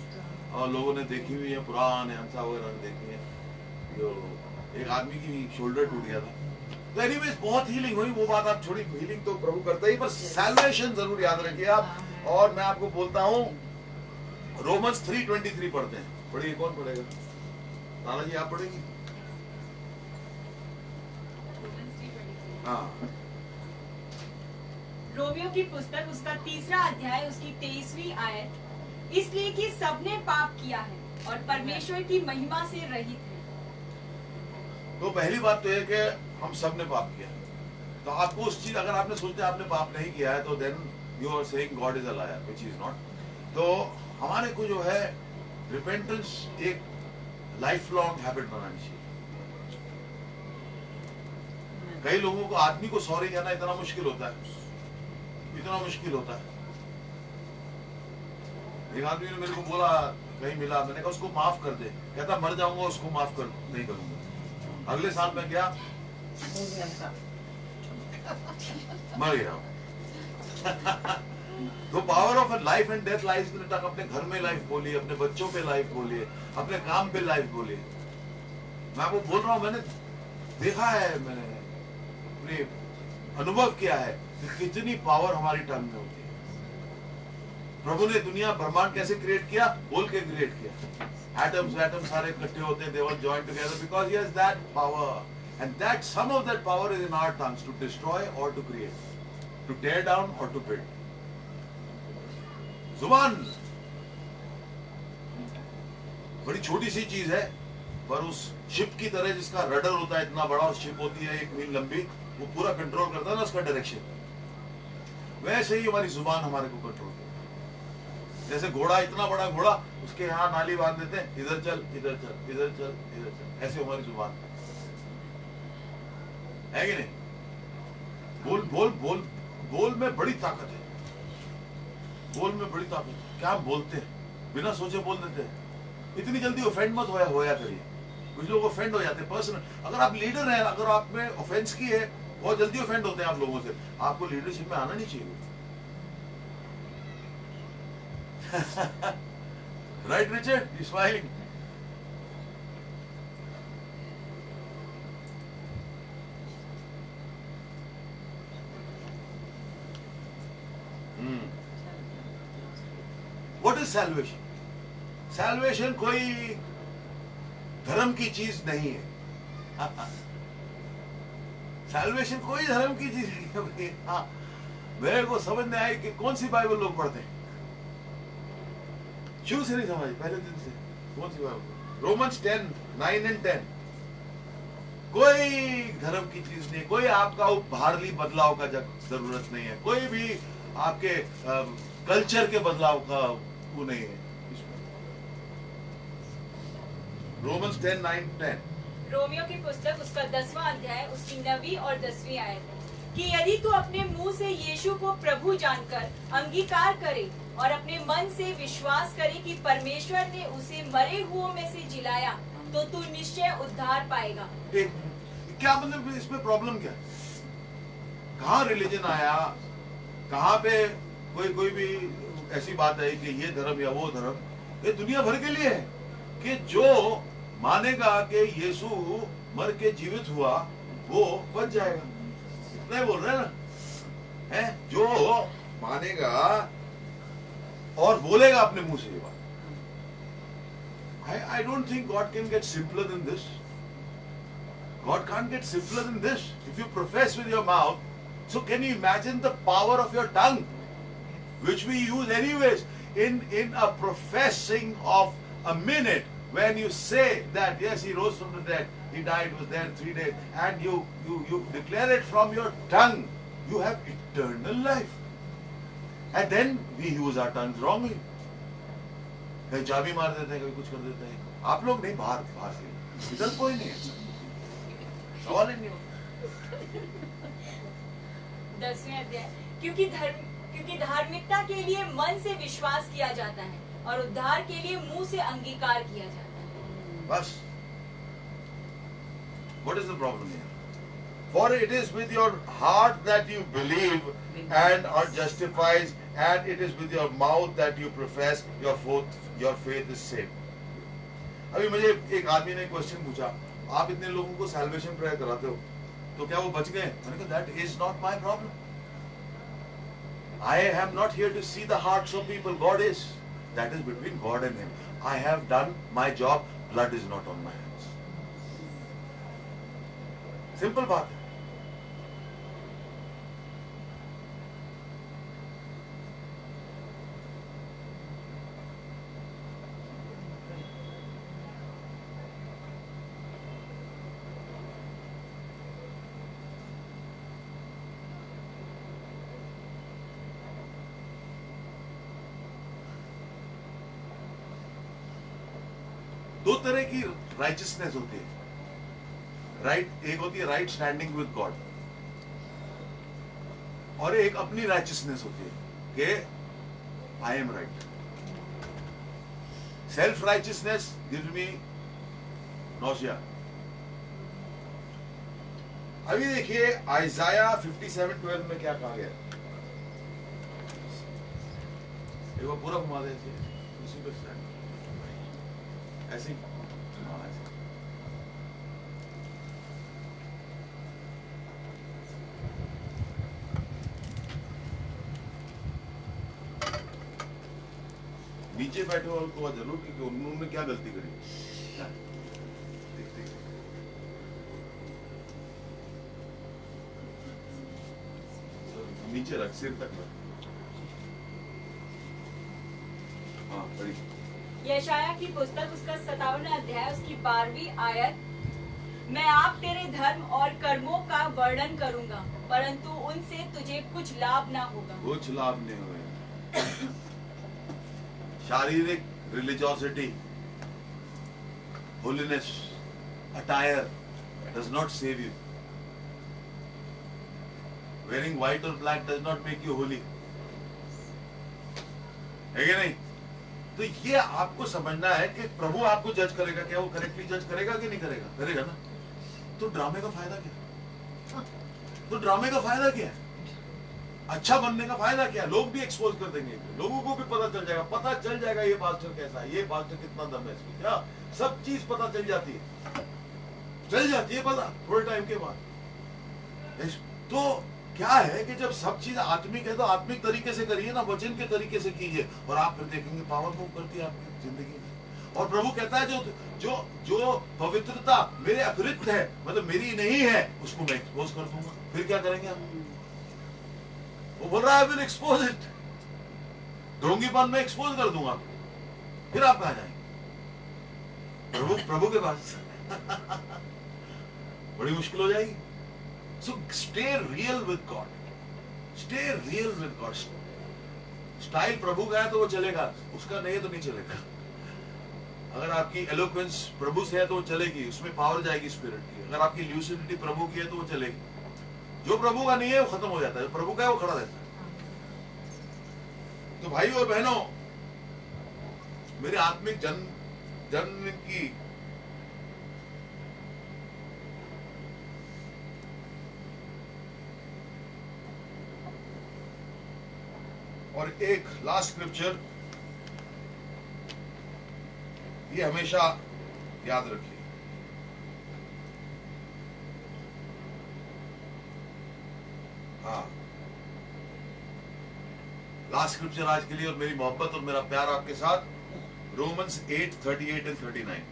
और लोगों ने देखी हुई है, पुराने हंसा वगैरह ने देखी है। जो एक आदमी की शोल्डर टूट गया था। तो एनीवेज बहुत हीलिंग हुई, वो बात आप छोड़ी, हीलिंग तो प्रभु करता ही, पर सैल्वेशन जरूर याद रखिए आप। और मैं आपको बोलता हूँ रोमन्स 3:23 पढ़ते हैं, पढ़िए, कौन पढ़ेगा? ताला जी आप पढ़ेंगी? हाँ। रोमियो की पुस्तक उसका 3रा अध्याय उसकी 23वीं आयत, इसलिए कि सबने पाप किया है और परमेश्वर की महिमा से रहित है। तो पहली बात तो है कि हम सब ने पाप किया है। तो आपको उस चीज, अगर आपने सोचते आपने पाप नहीं किया है तो then you are saying God is a liar, which is not. तो हमारे को जो है रिपेंटेंस एक लाइफ लॉन्ग हैबिट बनानी चाहिए। कई लोगों को, आदमी को सॉरी कहना इतना मुश्किल होता है, इतना मुश्किल होता है। एक आदमी ने मेरे को बोला, कहीं मिला, मैंने कहा उसको माफ कर दे। कहता मर जाऊंगा उसको माफ कर नहीं करूंगा। अगले साल मैं गया, मर गया। तो power of life and death lies in the tongue. अपने घर में लाइफ बोलिए, अपने बच्चों पे लाइफ बोलिए, अपने काम पे लाइफ बोलिए। मैं आपको बोल रहा हूं, मैंने देखा है, मैंने अपने अनुभव किया है कि कितनी पावर हमारी टंग में होती है। प्रभु ने दुनिया ब्रह्मांड कैसे क्रिएट किया? बोल के क्रिएट किया। एटम्स सारे इकट्ठे होते हैं, they were joined together because he has that power. And that some of that power is in our tongues to destroy or to create, to tear down or to build. जुबान बड़ी छोटी सी चीज है, पर उस शिप की तरह जिसका रडर होता है इतना बड़ा, और शिप होती है 1 मील लंबी, वो पूरा कंट्रोल करता है ना उसका डायरेक्शन, वैसे ही हमारी जुबान हमारे को कंट्रोल करती है। जैसे घोड़ा, इतना बड़ा घोड़ा, उसके यहाँ नाली बांध देते हैं, इधर चल इधर चल इधर चल इधर चल, ऐसे हमारी जुबान है कि नहीं? बोल बोल बोल बोल में बड़ी ताकत है, बोल में बड़ी ताकत है। क्या हम बोलते हैं, बिना सोचे बोल देते हैं। इतनी जल्दी ऑफेंड मत होया करिए, कुछ लोग ऑफेंड हो जाते हैं पर्सनल। अगर आप लीडर हैं, अगर आप में ऑफेंस की है, बहुत जल्दी ऑफेंड होते हैं आप लोगों से, आपको लीडरशिप में आना नहीं चाहिए। Right Richard, you smiling? What is salvation? Salvation कोई धर्म की चीज नहीं है। Salvation कोई धर्म की चीज नहीं है भाई। हाँ, मेरे को समझ नहीं आई कि कौन सी बाइबल लोग पढ़ते हैं, शुरू से नहीं समझ, पहले दिन से। कौन सी बाइबल? Romans 10:9 and 10। कोई धर्म की चीज नहीं, कोई आपका बाहरी बदलाव का जरूरत नहीं है, कोई भी आपके कल्चर के बदलाव का वो नहीं है इसमें। रोमन्स 10:9-10। रोमियो की पुस्तक उसका 10वां अध्याय उसकी 9वीं और 10वीं आयत है कि यदि तू अपने मुंह से यीशु को प्रभु जानकर अंगीकार करे और अपने मन से विश्वास करे कि परमेश्वर ने उसे मरे हुओं में से जिलाया, तो तू निश्चय उद्धार पाएगा। क्या मतलब, इसमें प्रॉब्लम क्या है? कहाँ रिलीजन आया, कहाँ पे कोई भी ऐसी बात है कि ये धर्म या वो धर्म? ये दुनिया भर के लिए है कि जो मानेगा कि यीशु मर के जीवित हुआ वो बच जाएगा, इतना ही बोल रहे हैं ना, है? जो मानेगा और बोलेगा अपने मुंह से ये बात। I don't think God can get simpler than this. God can't get simpler than this. If you profess with your mouth, so can you imagine the power of your tongue, which we use anyways in a professing of a minute, when you say that yes, he rose from the dead, he died, was there 3 days, and you declare it from your tongue, you have eternal life. And then we use our tongues wrongly. कहीं चाबी मार देते हैं, कभी कुछ कर देते हैं। आप लोग नहीं, बाहर से इधर कोई नहीं है, सवाल ही नहीं होता। 10वें अध्याय, क्योंकि धार्मिकता के लिए मन से विश्वास किया जाता है और उद्धार के लिए मुंह से अंगीकार किया जाता है। बस, what is the problem here? For it is with your heart that you believe and are justified, and it is with your mouth that you profess, your faith is saved. अभी मुझे एक आदमी ने क्वेश्चन पूछा, आप इतने लोगों को सैल्वेशन प्रेयर कराते हो, तो क्या वो बच गए? मैंने कहा that is not my problem. I am not here to see the hearts of people. God is. That is between God and him. I have done my job. Blood is not on my hands. Simple बात है। दो तरह की righteousness होती है, right? एक होती है राइट स्टैंडिंग विद गॉड, और एक अपनी राइचियसनेस होती है कि I am right. Self righteousness gives me nausea. अभी देखिए आइजाया 57:12 में क्या कहा गया, एक बार पूरा घुमा देते उसी पर स्टैंड ऐसे ही। नीचे बैठे वालों को जरूर कि उन्होंने क्या गलती करी। नीचे रख, सिर तक रख। हाँ बड़ी यशाया की पुस्तक उसका 57वां अध्याय उसकी 12वीं आयत, मैं आप तेरे धर्म और कर्मों का वर्णन करूंगा परंतु उनसे तुझे कुछ लाभ ना होगा। कुछ लाभ नहीं हुए। शारीरिक religiosity, holiness, attire does not save you. Wearing white or black does not make you holy. है कि नहीं? तो ये आपको समझना है कि प्रभु आपको जज करेगा, क्या वो करेक्टली जज करेगा कि नहीं करेगा? करेगा ना। तो ड्रामे का फायदा क्या? तो ड्रामे का फायदा क्या है? अच्छा बनने का फायदा क्या है? लोग भी एक्सपोज कर देंगे, लोगों को भी पता चल जाएगा ये पास्टर कैसा है, ये पास्टर कितना दम है इसमें, क्या सब चीज पता चल जाती है पता थोड़े टाइम के बाद। तो क्या है कि जब सब चीज आत्मिक है तो आत्मिक तरीके से करिए ना, वचन के तरीके से कीजिए और आप फिर देखेंगे पावर मूव करती है आपकी जिंदगी में। और प्रभु कहता है जो पवित्रता मेरे अतिरिक्त है, मतलब मेरी नहीं है, उसको मैं एक्सपोज कर दूंगा। फिर क्या करेंगे आप? वो बोल रहा है आई विल एक्सपोज इट, ढोंगीपन में एक्सपोज कर दूंगा। फिर आप कहां जाएंगे? प्रभु के पास। बड़ी मुश्किल हो जाएगी। So stay real with God, stay real with God. Style प्रभु का है तो वो चलेगा, उसका नहीं है तो नहीं चलेगा। अगर आपकी एलोक्वेंस प्रभु से है तो वो चलेगी, उसमें पावर जाएगी स्पिरिट की। अगर आपकी ल्यूसिडिटी प्रभु की है तो वो चलेगी। जो प्रभु का नहीं है वो खत्म हो जाता है, जो प्रभु का है वो खड़ा रहता है। तो भाई और बहनों, मेरे आत्मिक जन्म की और एक लास्ट स्क्रिप्चर, ये हमेशा याद रखिए। हाँ, लास्ट स्क्रिप्चर आज के लिए, और मेरी मोहब्बत और मेरा प्यार आपके साथ, रोमन्स 8:38 and 39।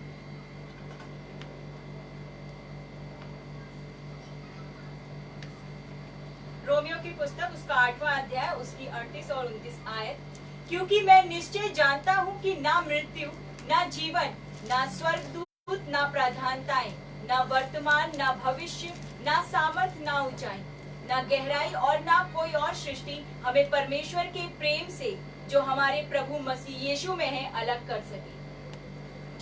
रोमियो की पुस्तक उसका 8वां अध्याय उसकी 38 और 29 आयत, क्योंकि मैं निश्चय जानता हूँ कि ना मृत्यु, ना जीवन, ना स्वर्गदूत, ना प्रधानताएं, ना वर्तमान, ना भविष्य, ना सामर्थ, ना ऊंचाई, ना गहराई और ना कोई और सृष्टि हमें परमेश्वर के प्रेम से जो हमारे प्रभु मसीह यीशु में है अलग कर सके।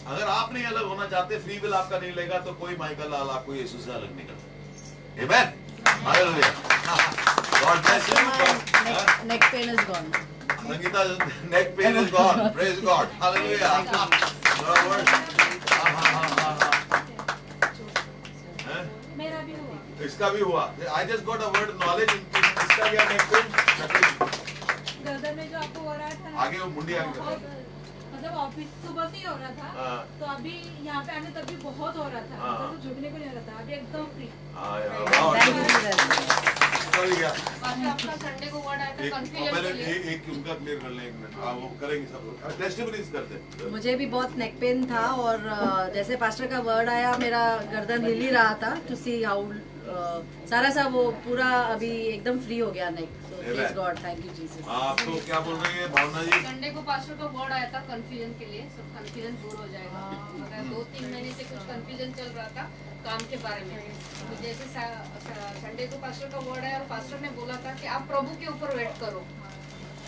अगर आप नहीं अलग होना चाहते, फ्री विल आपका नहीं लेगा, तो कोई माइकल लाल आपको यीशु से अलग नहीं कर सकता। Amen, hallelujah, God bless you. Neck pain is gone. Sangeeta, neck pain is gone, praise God, hallelujah। मेरा भी हुआ। इसका भी हुआ। I just got a word knowledge, इसका क्या neck pain? गर्दन में जो आपको हो रहा था, आगे वो मुंडी आगे कर। मतलब ऑफिस सुबह से ही हो रहा था, तो अभी यहाँ पे आने तब भी बहुत हो रहा था, तो झुकने को नहीं हो रहा था, अभी एकदम फ्री। आपका संडे को वर्ड आया था कंफ्यूजन के लिए। एक उनका क्लियर कर लें, एक मिनट। वो करेंगे सब, टेस्टिमनीज करते हैं। मुझे भी बहुत नेक पेन था और जैसे पास्टर का वर्ड आया मेरा गर्दन हिल ही रहा था टू सी हाउ सारा वो पूरा अभी एकदम फ्री हो गया neck. So praise God, thank you Jesus. आप तो क्या बोल रही है भावना जी? संडे को पास्टर का वर्ड आया था कंफ्यूजन के लिए, सब कंफ्यूजन दूर हो जाएगा। मगर 2-3 महीने से कुछ कंफ्यूजन चल रहा था काम के बारे में। तो जैसे संडे को पास्टर का वर्ड आया और पास्टर ने बोला था कि आप प्रभु के ऊपर वेट करो,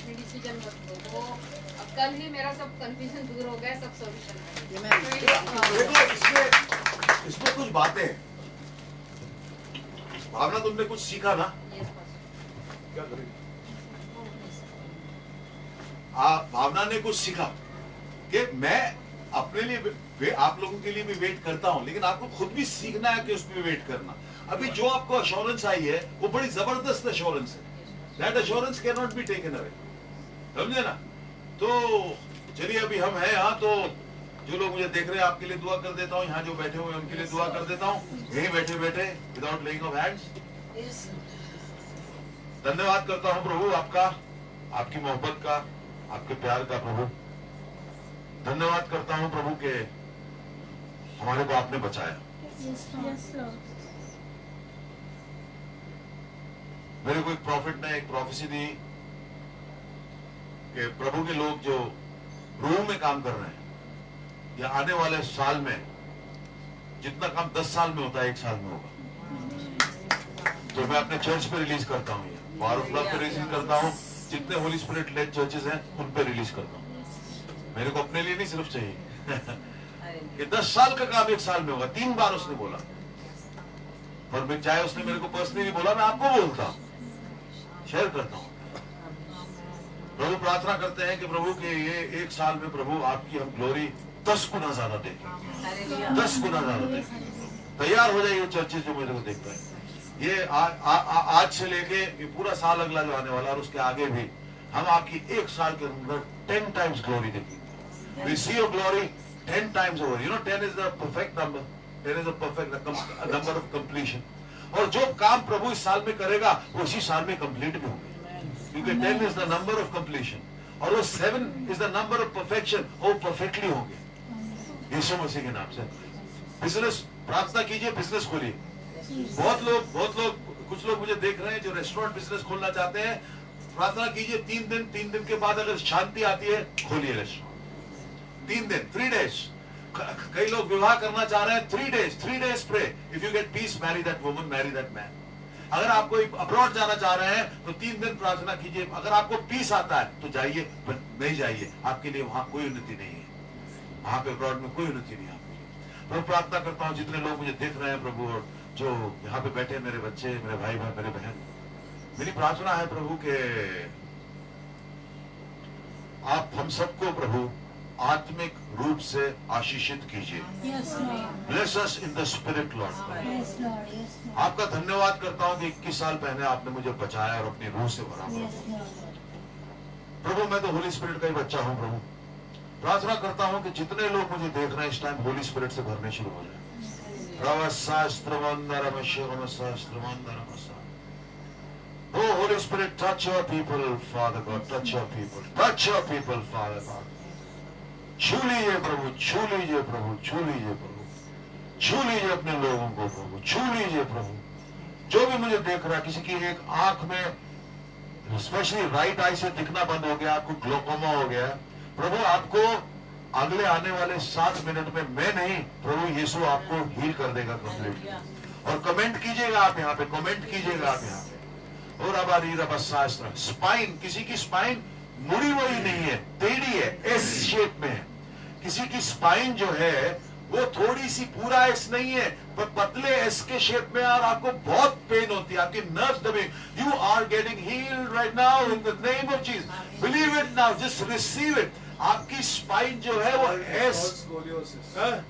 डिसीजन मत लो। वो अब कल ही मेरा सब कंफ्यूजन दूर हो गया, सब सॉल्यूशन है। देखो इसमें कुछ बातें हैं। भावना, तुमने कुछ सीखा ना? क्या करेंगे? भावना ने कुछ सीखा कि मैं अपने लिए, आप लोगों के लिए भी वेट करता हूं, लेकिन आपको खुद भी सीखना है कि उसमें वेट करना। अभी जो आपको अश्योरेंस आई है वो बड़ी जबरदस्त अश्योरेंस है। That assurance can not be taken away, समझे ना? तो चलिए, अभी हम हैं यहाँ, तो जो लोग मुझे देख रहे हैं आपके लिए दुआ कर देता हूँ, यहाँ जो बैठे हुए हैं उनके लिए दुआ कर देता हूँ, यहीं बैठे बैठे विदाउट लेइंग ऑफ हैंड्स। धन्यवाद करता हूँ प्रभु आपका, आपकी मोहब्बत का, आपके प्यार का प्रभु। धन्यवाद करता हूँ प्रभु के हमारे को आपने बचाया। मेरे को एक प्रॉफिट ने एक प्रोफेसी दी कि प्रभु के लोग जो रूम में काम कर रहे हैं या आने वाले साल में जितना काम 10 साल में होता है 1 साल में होगा। तो मैं अपने चर्च पे रिलीज करता हूँ, पावर ऑफ लव पे रिलीज करता हूँ, जितने होली स्पिरिट लेड चर्चेस हैं उन पे रिलीज करता हूँ। मेरे को अपने लिए नहीं सिर्फ चाहिए कि 10 साल का काम 1 साल में होगा। 3 बार उसने बोला, पर मैं चाहे उसने मेरे को पर्सनली बोला, मैं आपको बोलता हूँ, शेयर करता हूँ। प्रभु प्रार्थना करते हैं कि प्रभु के ये 1 साल में प्रभु आपकी हम ग्लोरी 10 गुना ज्यादा देखें, 10 गुना ज्यादा देखें। तैयार हो जाइए चर्चेज जो मेरे को देखता है। ये आज से लेके ये पूरा साल अगला जो आने वाला और उसके आगे भी हम आपकी 1 साल के अंदर 10 टाइम्स ग्लोरी देखेंगे। We see your glory 10 times over. You know 10 is the perfect number, 10 is the perfect number of completion. और जो काम प्रभु इस साल में करेगा वो इसी साल में कंप्लीट भी होंगे, क्योंकि 10 is the number of completion और वो 7 is the number of perfection, वो परफेक्टली होंगे यीशु मसीह के नाम से। बिजनेस प्रार्थना कीजिए, बिजनेस खोलिए। बहुत लोग कुछ लोग मुझे देख रहे हैं जो रेस्टोरेंट बिजनेस खोलना चाहते हैं। प्रार्थना कीजिए 3 दिन के बाद अगर शांति आती है खोलिए रेस्टोरेंट। 3 दिन 3 डेज। कई लोग विवाह करना चाह रहे हैं, 3 days pray. If you get peace marry that woman, marry that man. अगर आप कोई अब्रॉड जाना चाह रहे हैं तो 3 दिन प्रार्थना कीजिए। अगर आपको पीस आता है तो जाइए, नहीं जाइए, आपके लिए वहां कोई उन्नति नहीं है। वहां पे अब्रॉड में कोई उन्नति नहीं है आपके लिए। प्रभु प्रार्थना करता हूँ जितने लोग मुझे देख रहे हैं प्रभु, और जो यहाँ पे बैठे मेरे बच्चे, मेरे भाई बहन, मेरे बहन, मेरी प्रार्थना है प्रभु के आप हम सबको प्रभु आत्मिक रूप से आशीषित कीजिए। Bless us in the spirit Lord. आपका धन्यवाद करता हूं कि 21 साल पहले आपने मुझे बचाया और अपनी रूह से भरा। प्रभु मैं तो होली स्पिरिट का ही बच्चा हूं। प्रभु प्रार्थना करता हूं कि जितने लोग मुझे देख रहे हैं इस टाइम होली स्पिरिट से भरने शुरू हो जाए। Oh Holy Spirit, touch your people, Father God, touch your people, touch your people, Father God. छू लीजिए प्रभु, छू लीजिए प्रभु, छू लीजिए प्रभु, छू लीजिए अपने लोगों को प्रभु, छू लीजिए प्रभु। जो भी मुझे देख रहा है, किसी की एक आंख में स्पेशली राइट आई से दिखना बंद हो गया, आपको ग्लोकोमा हो गया, प्रभु आपको अगले आने वाले 7 मिनट में, मैं नहीं, प्रभु यीशु आपको हील कर देगा कंप्लीट। और कमेंट कीजिएगा आप यहाँ पे, कमेंट कीजिएगा आप यहाँ पे। और अबारी रबशास्त्र स्पाइन, किसी की स्पाइन मुड़ी हुई नहीं है, टेढ़ी है, एस शेप में है। किसी की स्पाइन जो है वो थोड़ी सी, पूरा एस नहीं है पर पतले एस के शेप में, और आपको बहुत पेन होती है, आपकी नर्व्स दबे। You are getting healed right now in the name of Jesus. Believe it now, just receive it. आपकी स्पाइन जो है वो एस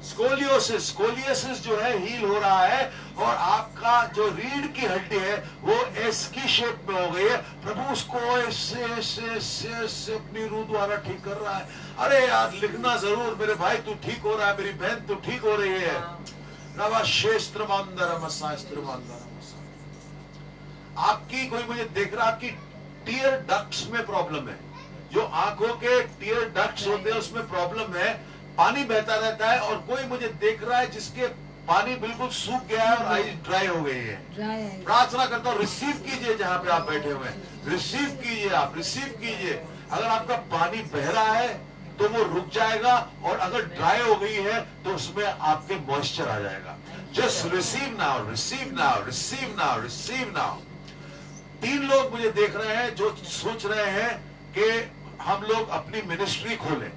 स्कोलियोसिस जो है हील हो रहा है, और आपका जो रीढ़ की हड्डी है वो एस की शेप में हो गई है। प्रभु उसको ऐसे अपनी रूह द्वारा ठीक कर रहा है। अरे यार लिखना जरूर, मेरे भाई तू ठीक हो रहा है, मेरी बहन तू ठीक हो रही है। आपकी कोई मुझे देख रहा, आपकी टीयर डक्ट्स में प्रॉब्लम है, जो आंखों के टीयर डक्ट्स होते हैं उसमें प्रॉब्लम है, पानी बहता रहता है। और कोई मुझे देख रहा है जिसके पानी बिल्कुल सूख गया है और आई ड्राई हो गई है। प्रार्थना करता हूँ रिसीव कीजिए, जहां पे आप बैठे हुए हैं रिसीव कीजिए, आप रिसीव कीजिए। अगर आपका पानी बह रहा है तो वो रुक जाएगा, और अगर ड्राई हो गई है तो उसमें आपके मॉइस्चर आ जाएगा। Just receive now, receive now, receive now, receive now. 3 लोग मुझे देख रहे हैं जो सोच रहे हैं कि हम लोग अपनी मिनिस्ट्री खोलें।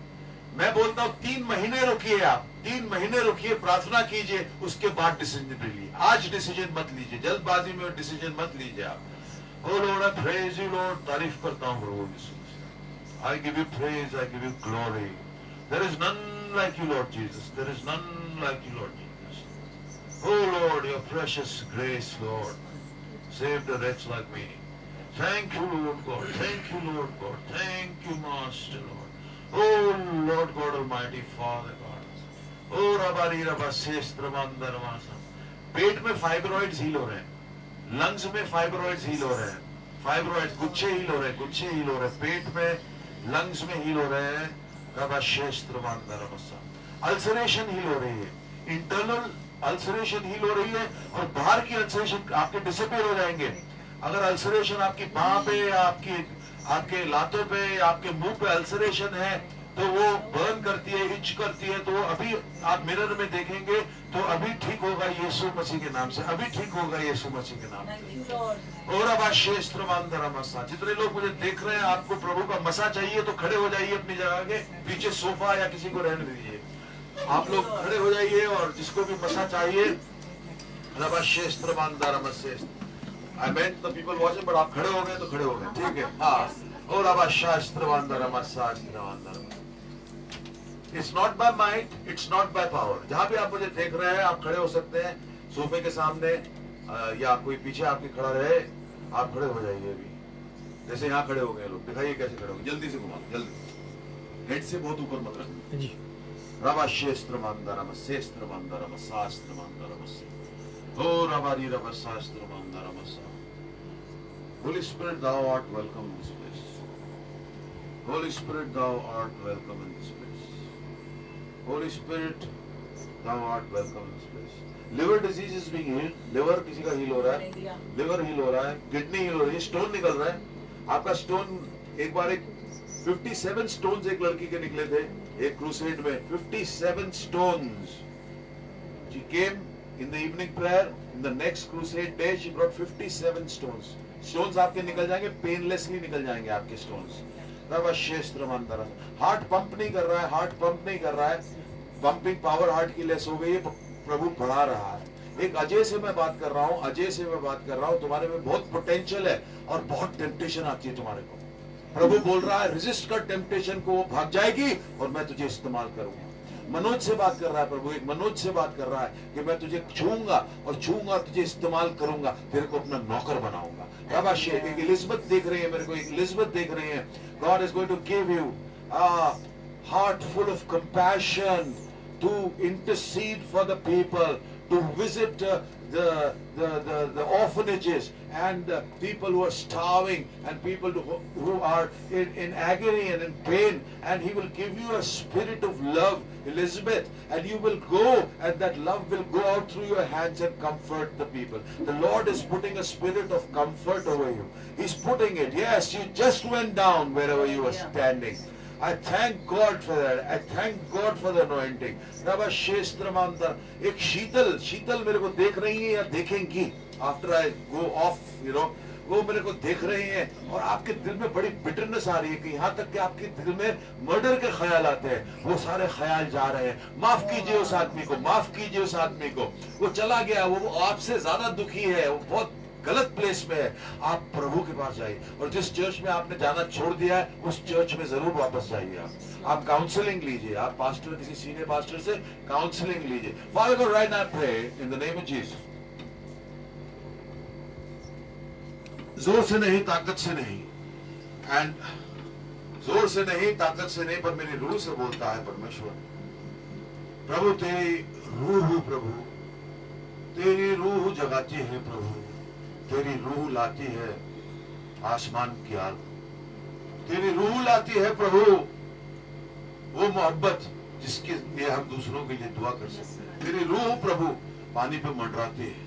मैं बोलता हूं 3 महीने रुकिए, आप 3 महीने रुकिए, प्रार्थना कीजिए, उसके बाद डिसीजन लीजिए। आज डिसीजन मत लीजिए, जल्दबाजी में डिसीजन मत लीजिए आप। O Lord I praise you Lord, तारीफ करता हूं प्रभु यीशु। I give you praise, I give you glory. There is none like you, Lord Jesus. There is none like you, Lord Jesus. Oh Lord, your precious grace, Lord, saved a wretch like me. Thank you, Lord God. Thank you, Lord God. Thank you, Master Lord. Oh Lord God Almighty, Father God. Oh Rabari Rabasestramandharvasa. पेट में fibroids heal हो रहे हैं, lungs में fibroids heal हो रहे हैं, fibroids गुच्छे heal हो रहे हैं, गुच्छे हील हो रहे हैं, पेट में लंग्स में हील हो रहे हैं। अल्सरेशन हील हो रही है, इंटरनल अल्सरेशन हील हो रही है, और बाहर की अल्सरेशन आपके डिसअपीयर हो जाएंगे। अगर अल्सरेशन आपकी बाह पे, आपके लातों पे, आपके मुंह पे अल्सरेशन है तो वो बर्न करती है, इच करती है, तो अभी आप मिरर में देखेंगे तो अभी ठीक होगा यीशु मसीह के नाम से, अभी ठीक होगा यीशु मसीह के नाम से। और अब मसा, जितने लोग मुझे देख रहे हैं, आपको प्रभु का मसा चाहिए तो खड़े हो जाइए अपनी जगह के पीछे, सोफा या किसी को रहने दीजिए, आप लोग खड़े हो जाइए। और जिसको भी मसा चाहिए, I meant the people watching, but आप खड़े हो गए तो खड़े हो गए, ठीक है। हाँ, और अब it's not by might, it's not by power. जहां भी आप मुझे देख रहे हैं, आप खड़े हो सकते हैं सोफे के सामने, या कोई पीछे आपके खड़ा रहे, आप खड़े हो जाइए अभी, जैसे यहाँ खड़े हो गए लोग, दिखाइए कैसे खड़े हो गए, जल्दी से घुमा, जल्दी, हेड से बहुत ऊपर मत रखना जी। रवा क्षेत्र मंदरम शेस्त्र मंदरम शास्त्र मंदरम ओ रवारी रवा शास्त्र मंदरम सा। Holy Spirit, thou art welcome in this place. Holy Spirit, thou art welcome in this place. Holy Spirit, thou art welcome in this place. Liver disease is being healed. Liver किसी का heal हो रहा है, liver heal हो रहा है, kidney heal हो रही है, stone निकल रहा है। आपका stone एक बार 57 stones एक लड़की के निकले थे एक crusade में, 57 stones. She came in the evening prayer. In the next crusade day, she brought 57 stones. Stones आपके निकल जाएंगे, पेनलेसली निकल जाएंगे आपके stones. हार्ट पंप नहीं कर रहा है, हार्ट पंप नहीं कर रहा है, पंपिंग पावर हार्ट की लेस हो गई है, प्रभु बढ़ा रहा है। एक अजय से मैं बात कर रहा हूँ, अजय से मैं बात कर रहा हूँ, तुम्हारे में बहुत पोटेंशियल है और बहुत टेम्पटेशन आती है तुम्हारे को। प्रभु बोल रहा है रेजिस्ट कर टेम्पटेशन को, वो भाग जाएगी और मैं तुझे इस्तेमाल करूंगा। मनोज से बात कर रहा है प्रभु, एक मनोज से बात कर रहा है कि मैं तुझे छूंगा और तुझे इस्तेमाल करूंगा, तेरे को अपना नौकर बनाऊंगा। एक एलिजबेथ देख रही है मेरे को, एक एलिजबेथ देख रही है। God is going to give you a heart full of compassion to intercede for the people, to visit the orphanages and people who are starving and people who are in agony and in pain, and he will give you a spirit of love, Elizabeth, and you will go and that love will go out through your hands and comfort the people. The Lord is putting a spirit of comfort over you. He's putting it. Yes, you just went down wherever you were standing. I thank God for that. I thank God for the anointing. रबा क्षेत्र मंदर, एक शीतल मेरे को देख रही है या देखेंगी after I go off, you know, वो मेरे को देख रही हैं और आपके दिल में बड़ी बिटरनेस आ रही है कि यहाँ तक कि आपके दिल में मर्डर के ख्याल आते हैं, वो सारे ख्याल जा रहे हैं। माफ कीजिए उस आदमी को, माफ कीजिए उस आदमी को, वो चला गया, वो आपसे ज्यादा दुखी है, वो बहुत गलत प्लेस में है। आप प्रभु के पास जाइए और जिस चर्च में आपने जाना छोड़ दिया है उस चर्च में जरूर वापस जाइए। आप काउंसलिंग लीजिए, आप पास्टर, किसी सीनियर पास्टर से काउंसलिंग लीजिए। Father God, right now pray in the name of Jesus. जोर से नहीं, ताकत से नहीं, एंड जोर से नहीं, ताकत से नहीं, पर मेरी रूह से बोलता है परमेश्वर। प्रभु तेरी रूह, प्रभु तेरी रूह जगाती है, प्रभु तेरी रूह लाती है आसमान की आग, तेरी रूह लाती है प्रभु वो मोहब्बत जिसके लिए हम दूसरों के लिए दुआ कर सकते हैं। तेरी रूह प्रभु पानी पे मंडराती है,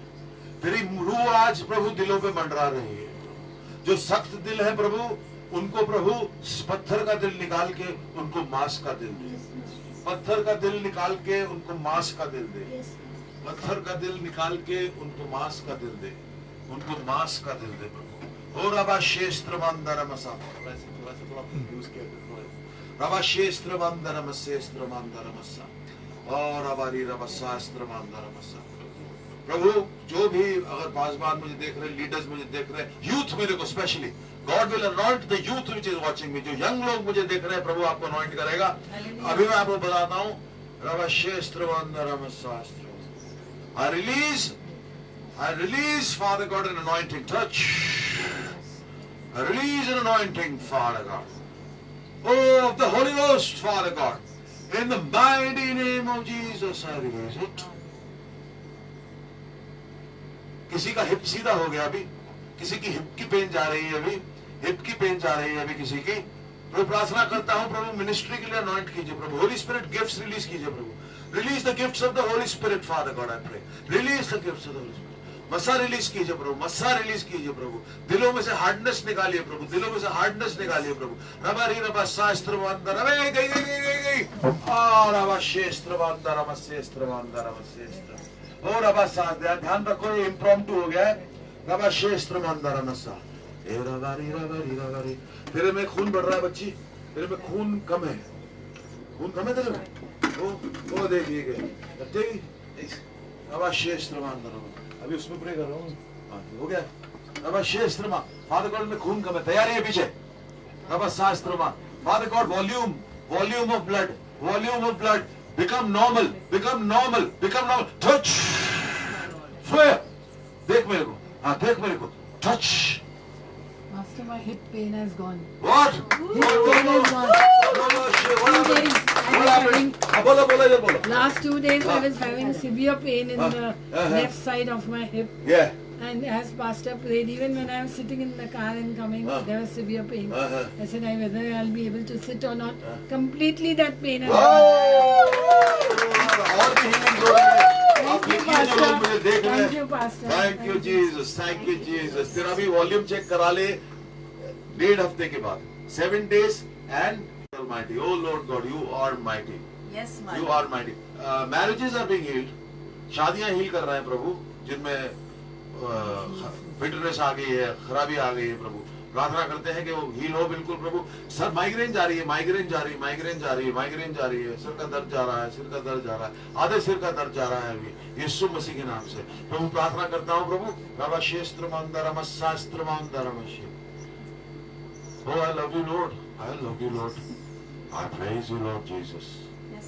तेरी रूह आज प्रभु दिलों पे मंडरा रही है। जो सख्त दिल है प्रभु, उनको प्रभु पत्थर का दिल निकाल के उनको मांस का दिल दे, पत्थर का दिल निकाल के उनको मांस का दिल दे, पत्थर का दिल निकाल के उनको मांस का दिल दे, उनको मांस का दिल दे प्रभु। और रबा क्षेत्र मंदर मसा, थोड़ा यूज किया, रबा क्षेत्र मंदर मसेस्त्र मंदर मसा, और रबारी रबा शास्त्र मंदर मसा। प्रभु जो भी अगर पासवान मुझे देख रहे, लीडर्स मुझे देख रहे, यूथ मेरे को specially, God will anoint the youth which is watching me. जो यंग लोग मुझे देख रहे हैं प्रभु आपको अनॉइंट करेगा। अभी मैं आपको बताता हूँ, रबा क्षेत्र मंदर मसास्त्र, I release, Father God, an anointing touch. I release an anointing, Father God. Oh, of the Holy Ghost, Father God. In the mighty name of Jesus, I release it. किसी का हिप सीधा हो गया अभी, किसी की हिप की pen जा रही है अभी, हिप की पेन जा रही है अभी किसी की। प्रभु प्रार्थना करता हूँ प्रभु मिनिस्ट्री के लिए अनॉइंट कीजिए प्रभु, होली स्पिरिट गिफ्ट्स रिलीज कीजिए प्रभु। Release the gifts of the Holy Spirit, Father God, I pray. Release the gifts of the Holy Spirit. मसा रिलीज कीजिए प्रभु, मसा रिलीज कीजिए प्रभु। दिलों में से हार्डनेस निकालिए प्रभु, दिलों में से हार्डनेस निकालिए प्रभु। रबारी रबा शास्त्रवांदा रबे गई और रबा शेस्त्रवांदा रबा शेस्त्रवांदा रबा शेस्त्र और रबा सा ध्यान रखो, ये इम्प्रॉम्प्टू हो गया है। रबा शेस्त्रवांदा रमसा ए रबारी रबारी रबारी। तेरे में खून बढ़ रहा है बच्ची, तेरे में खून कम है, खून कम है तेरे में। वो देखिए गए रबा शेस्त्रवांदा रबा। अभी उसमें प्रे कर रहा हूँ, हो गया। रबा शेस्त्रमा, फादर गॉड में खून कम है, तैयारी है पीछे। रबा शास्त्रमा, father God volume of blood become normal, become normal, become normal. Touch fire, देख मेरे को, हाँ देख मेरे को, touch. Master, my hip pain has gone. What? Hip pain has gone. बोलो बोलो ये बोलो। Last 2 days I was having severe pain in the left side of my hip. Yeah. And as Pastor prayed, even when I was sitting in the car and coming, there was severe pain. I said, whether I'll be able to sit or not. Completely that pain has gone. और भी healing हो रही है। आप Thank you, लिखिए जो लोग मुझे देख रहे Thank you, हैं। Pastor. Thank you Jesus, thank you Jesus. तेरा भी वॉल्यूम चेक करा ले 1.5 हफ्ते के बाद। 7 days and Almighty, oh Lord God, you are mighty, Yes, my you Lord. are mighty. Marriages are being healed, शादियां हील कर रहे हैं प्रभु, जिनमें बिटरनेस आ गई है, खराबी आ गई है प्रभु। प्रार्थना करते हैं कि वो हील हो बिल्कुल प्रभु। सर माइग्रेन जा रही है, माइग्रेन जा रही है, माइग्रेन जा रही है, माइग्रेन जा रही है, सिर का दर्द जा रहा है, सिर का दर्द जा रहा है, आधे सिर का दर्द जा रहा है अभी यीशु मसीह के नाम से प्रभु। प्रार्थना करता हूँ प्रभु। रबा शेस्त्र मांदरम शास्त्र मांदरम। Oh, I love you, Lord. I love you, Lord. I praise you, Lord Jesus.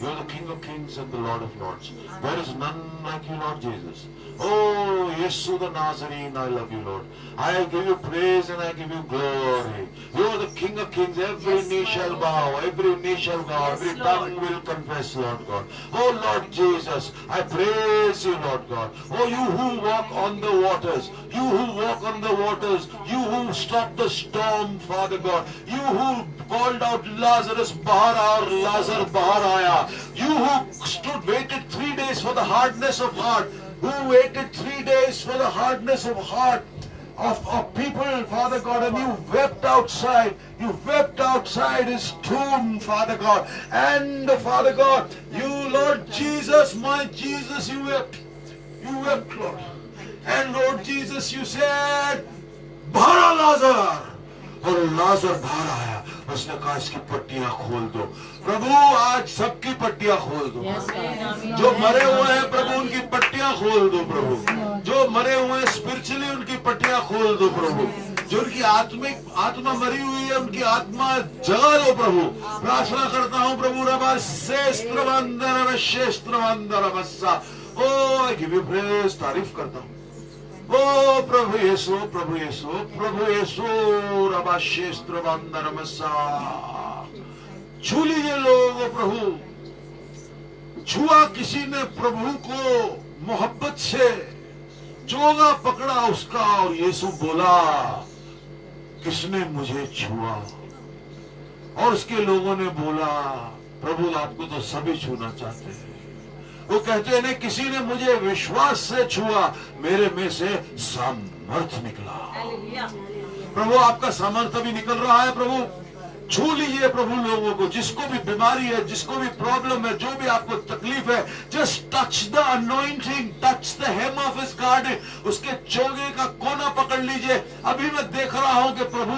You're the King of Kings and the Lord of Lords. There is none like you, Lord Jesus. Oh, Yesu the Nazarene, I love you, Lord. I give you praise and I give you glory. You're the King of Kings. Every knee shall bow, every knee shall bow, every tongue will confess, Lord God. Oh, Lord Jesus, I praise you, Lord God. Oh, you who walk on the waters, you who walk on the waters, you who stop the storm, Father God, you who called out Lazarus, Bahar aur Lazarus Bahar aaya. You who stood, waited 3 days for the hardness of heart, who waited 3 days for the hardness of heart of people, Father God, and you wept outside his tomb, Father God, and Father God, you, Lord Jesus, my Jesus, you wept, Lord, and Lord Jesus, you said, Bahar Lazarus, और लाजर बाहर आया, उसने कहा इसकी पट्टियां खोल दो प्रभु, आज सबकी पट्टियां खोल दो। जो मरे हुए हैं प्रभु उनकी पट्टियां खोल दो प्रभु, जो मरे हुए हैं स्पिरिचुअली उनकी पट्टियां खोल दो प्रभु, जो उनकी आत्मा मरी हुई है उनकी आत्मा जगा दो प्रभु। प्रार्थना करता हूँ प्रभु। रबा शेस्त्रवंदर शेस्त्रवंदर मस्सा। ओ आई गिव यू प्रेज, तारीफ करता हूँ। ओ प्रभु यीशु, प्रभु यीशु, प्रभु यीशु। रबा शेस्त्र बंदर मसा। छू लीजिए लोग प्रभु। छुआ किसी ने प्रभु को मोहब्बत से, जोगा पकड़ा उसका और यीशु बोला किसने मुझे छुआ, और उसके लोगों ने बोला प्रभु आपको तो सभी छूना चाहते हैं। वो कहते हैं किसी ने मुझे विश्वास से छुआ, मेरे में से सामर्थ्य निकला। प्रभु आपका सामर्थ्य भी निकल रहा है प्रभु। छू लीजिए प्रभु लोगों को, जिसको भी बीमारी है, जिसको भी प्रॉब्लम है, जो भी आपको तकलीफ है, just touch the anointing, touch the hem of his garment, उसके चोगे का कोना पकड़ लीजिए। अभी मैं देख रहा हूं कि प्रभु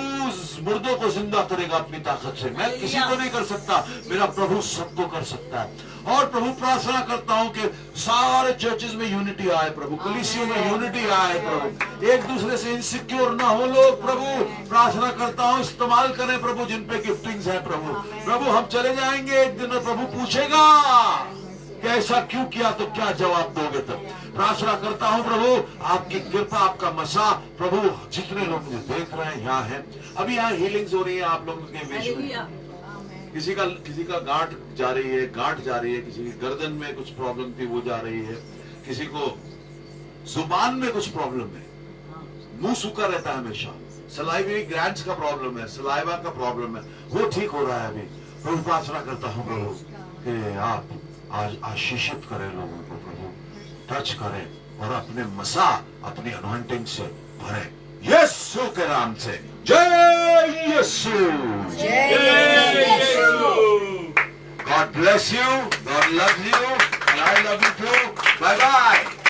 मुर्दों को जिंदा करेगा अपनी ताकत से। मैं किसी को नहीं कर सकता, मेरा प्रभु सबको कर सकता है। और प्रभु प्रार्थना करता हूं कि सारे चर्चेज में यूनिटी आए प्रभु, कलीसियों में यूनिटी आए प्रभु, एक दूसरे से इनसिक्योर ना हो लोग प्रभु। प्रार्थना करता हूं इस्तेमाल करें प्रभु जिन पे गिफ्टिंग्स है प्रभु। प्रभु हम चले जाएंगे एक दिन और प्रभु पूछेगा कि ऐसा क्यों किया, तो क्या जवाब दोगे तब। प्रार्थना करता हूं प्रभु आपकी कृपा, आपका मसा प्रभु। जितने लोग मुझे देख रहे हैं यहाँ है, अभी यहाँ हीलिंग्स हो रही है आप लोगों के बीच में। किसी का गांठ जा रही है, किसी की गर्दन में कुछ प्रॉब्लम थी वो जा रही है, किसी को जुबान में कुछ प्रॉब्लम है, मुंह सूखा रहता है हमेशा, सलाइवरी ग्लैंड्स का प्रॉब्लम है, सलाइवा का प्रॉब्लम है, वो ठीक हो रहा है अभी। प्रभु प्रार्थना करता हूँ प्रभु कि आप आज आशीषित करें लोगों को प्रभु, टच करें और अपने मसा अपनी अनॉइंटिंग से भरे, यीशु के नाम से। जय यीशु, God bless you, God loves you, and I love you too. Bye bye.